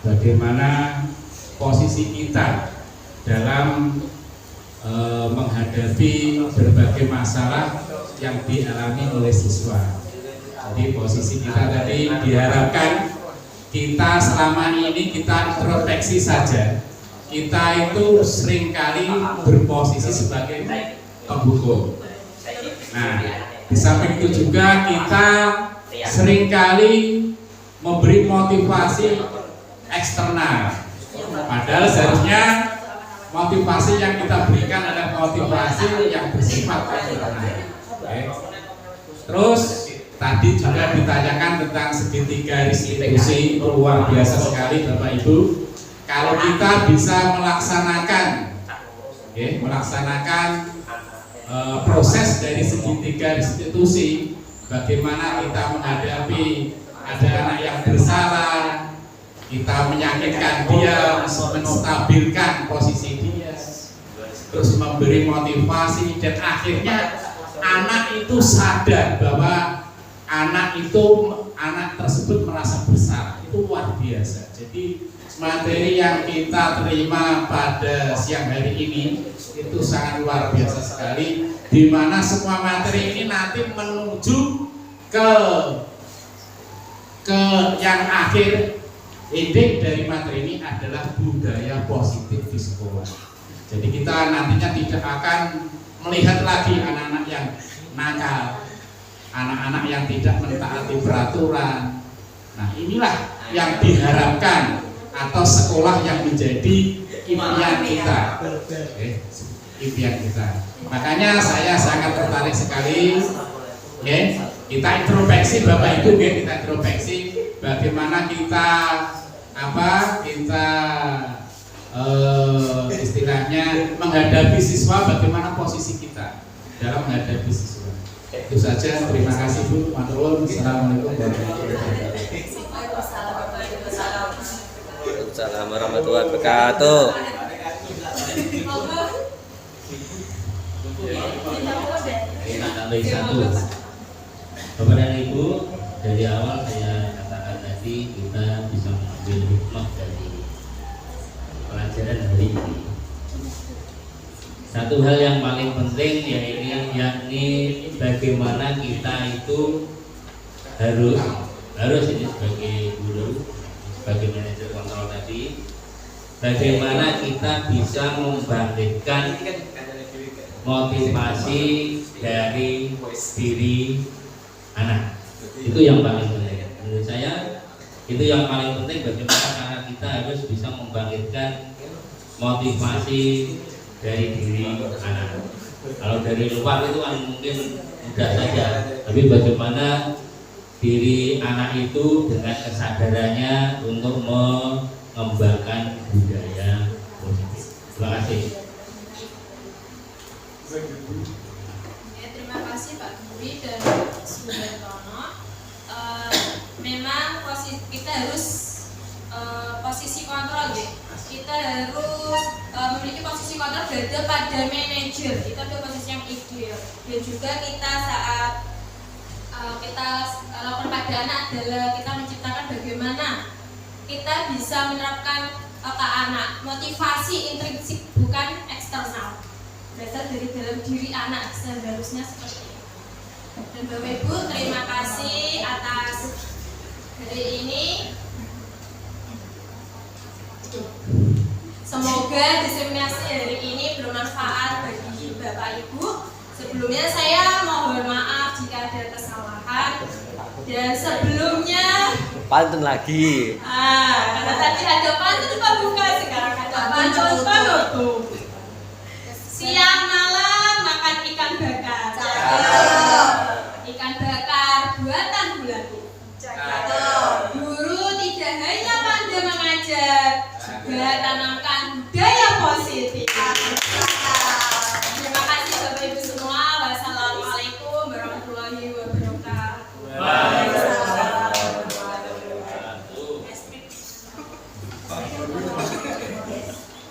bagaimana posisi kita dalam menghadapi berbagai masalah yang dialami oleh siswa. Jadi posisi kita tadi diharapkan kita selama ini kita introspeksi saja. Kita itu seringkali berposisi sebagai penghukum. Nah, di samping itu juga kita seringkali memberi motivasi eksternal. Padahal seharusnya motivasi yang kita berikan adalah motivasi yang bersifat internal. Terus Tadi juga ditanyakan tentang segitiga institusi, luar biasa sekali Bapak Ibu. Kalau kita bisa melaksanakan, proses dari segitiga institusi, bagaimana kita menghadapi ada anak yang bersalah, kita meyakinkan dia, menstabilkan posisi dia, terus memberi motivasi, dan akhirnya anak itu sadar bahwa anak tersebut merasa bersalah. Itu luar biasa. Jadi materi yang kita terima pada siang hari ini itu sangat luar biasa sekali, di mana semua materi ini nanti menuju ke yang akhir. Inti dari materi ini adalah budaya positif di sekolah. Jadi kita nantinya tidak akan melihat lagi anak-anak yang nakal, anak-anak yang tidak mentaati peraturan. Nah, inilah yang diharapkan atau sekolah yang menjadi impian kita. Impian kita. Makanya saya sangat tertarik sekali. Kita introspeksi Bapak Ibu, kita introspeksi bagaimana kita istilahnya menghadapi siswa, bagaimana posisi kita dalam menghadapi siswa. Itu saja, terima kasih Bu. Matur nuwun. Assalamualaikum warahmatullahi wabarakatuh. Waalaikumsalam warahmatullahi wabarakatuh. Tambah satu. Bapak dan Ibu, dari awal saya katakan tadi kita bisa mengambil hikmah dari pelajaran hari ini. Satu hal yang paling penting yakni bagaimana kita itu harus ini sebagai guru, sebagai manajer kontrol tadi, bagaimana kita bisa membangkitkan motivasi dari diri anak. Itu yang paling penting menurut saya. Itu yang paling penting, bagaimana karena kita harus bisa membangkitkan motivasi dari diri anak. Kalau dari luar itu kan mungkin mudah saja, tapi bagaimana diri anak itu dengan kesadarannya untuk mengembangkan budaya positif. Terima kasih. Terima kasih Pak Dwi dan Sudartono. Memang kita harus posisi kontrol ya. Kita harus memiliki posisi kontrol berada pada manajer. Itu adalah posisi yang ideal. Dan juga kita saat kita lakukan pada anak adalah kita menciptakan bagaimana kita bisa menerapkan ke anak motivasi intrinsik bukan eksternal, berasal dari dalam diri anak seharusnya seperti itu. Dan Bapak Ibu, terima kasih atas hari ini. Semoga diseminasi hari ini bermanfaat bagi Bapak Ibu. Sebelumnya saya mohon maaf jika ada kesalahan, dan sebelumnya Pantun lagi. karena tadi ada pantun pembuka, sekarang ada pantun penutup. Siang malam makan ikan bakar. Ikan bakar buatan bulanku. Guru tidak hanya pandai mengajar, juga tanamkan budaya positif. Terima kasih Bapak Ibu semua. Wassalamualaikum warahmatullahi wabarakatuh.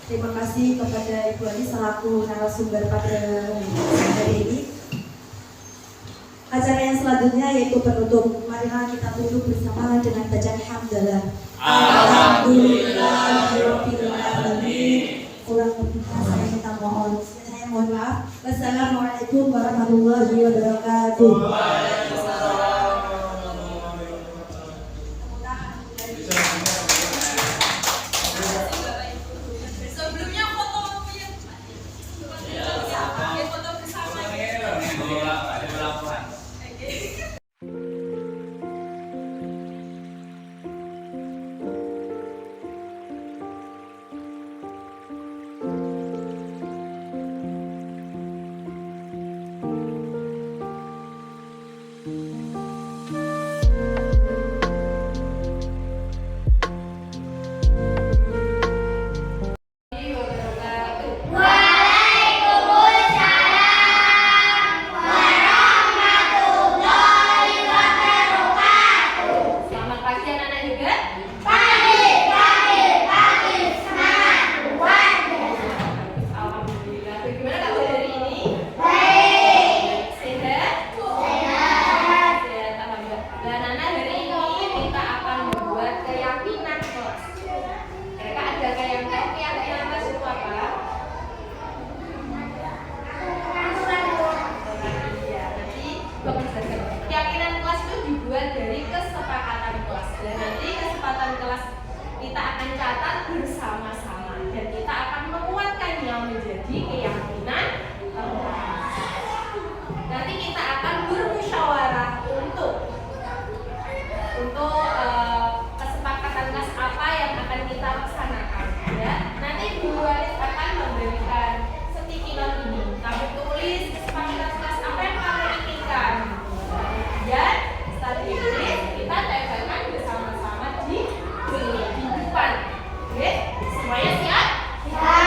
Terima kasih kepada Ibu Ani selaku narasumber pada hari ini. Acara yang selanjutnya yaitu penutup. Marilah kita tutup bersama dengan bacaan hamdalah. Alhamdulillahirabbil alamin. Kurang lebihnya saya minta mohon. Saya mohon maaf. Wassalamualaikum warahmatullahi wabarakatuh. Sebelumnya foto foto bersama. Ada laporan. bagian dari kesepakatan kelas. Dan nanti kesepakatan kelas kita akan catat bersama-sama dan kita akan menguatkannya menjadi keyakinan kelas. Nanti kita akan bermusyawarah untuk kesepakatan kelas apa yang akan kita laksanakan. Ya, nanti Bu Waris akan memberikan sticky note ini. Kami tulis kesepakatan kelas apa yang kami inginkan. Ya, setelah ditulis kita tempelkan bersama-sama di depan. Oke, semuanya siap? Ya.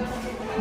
Kita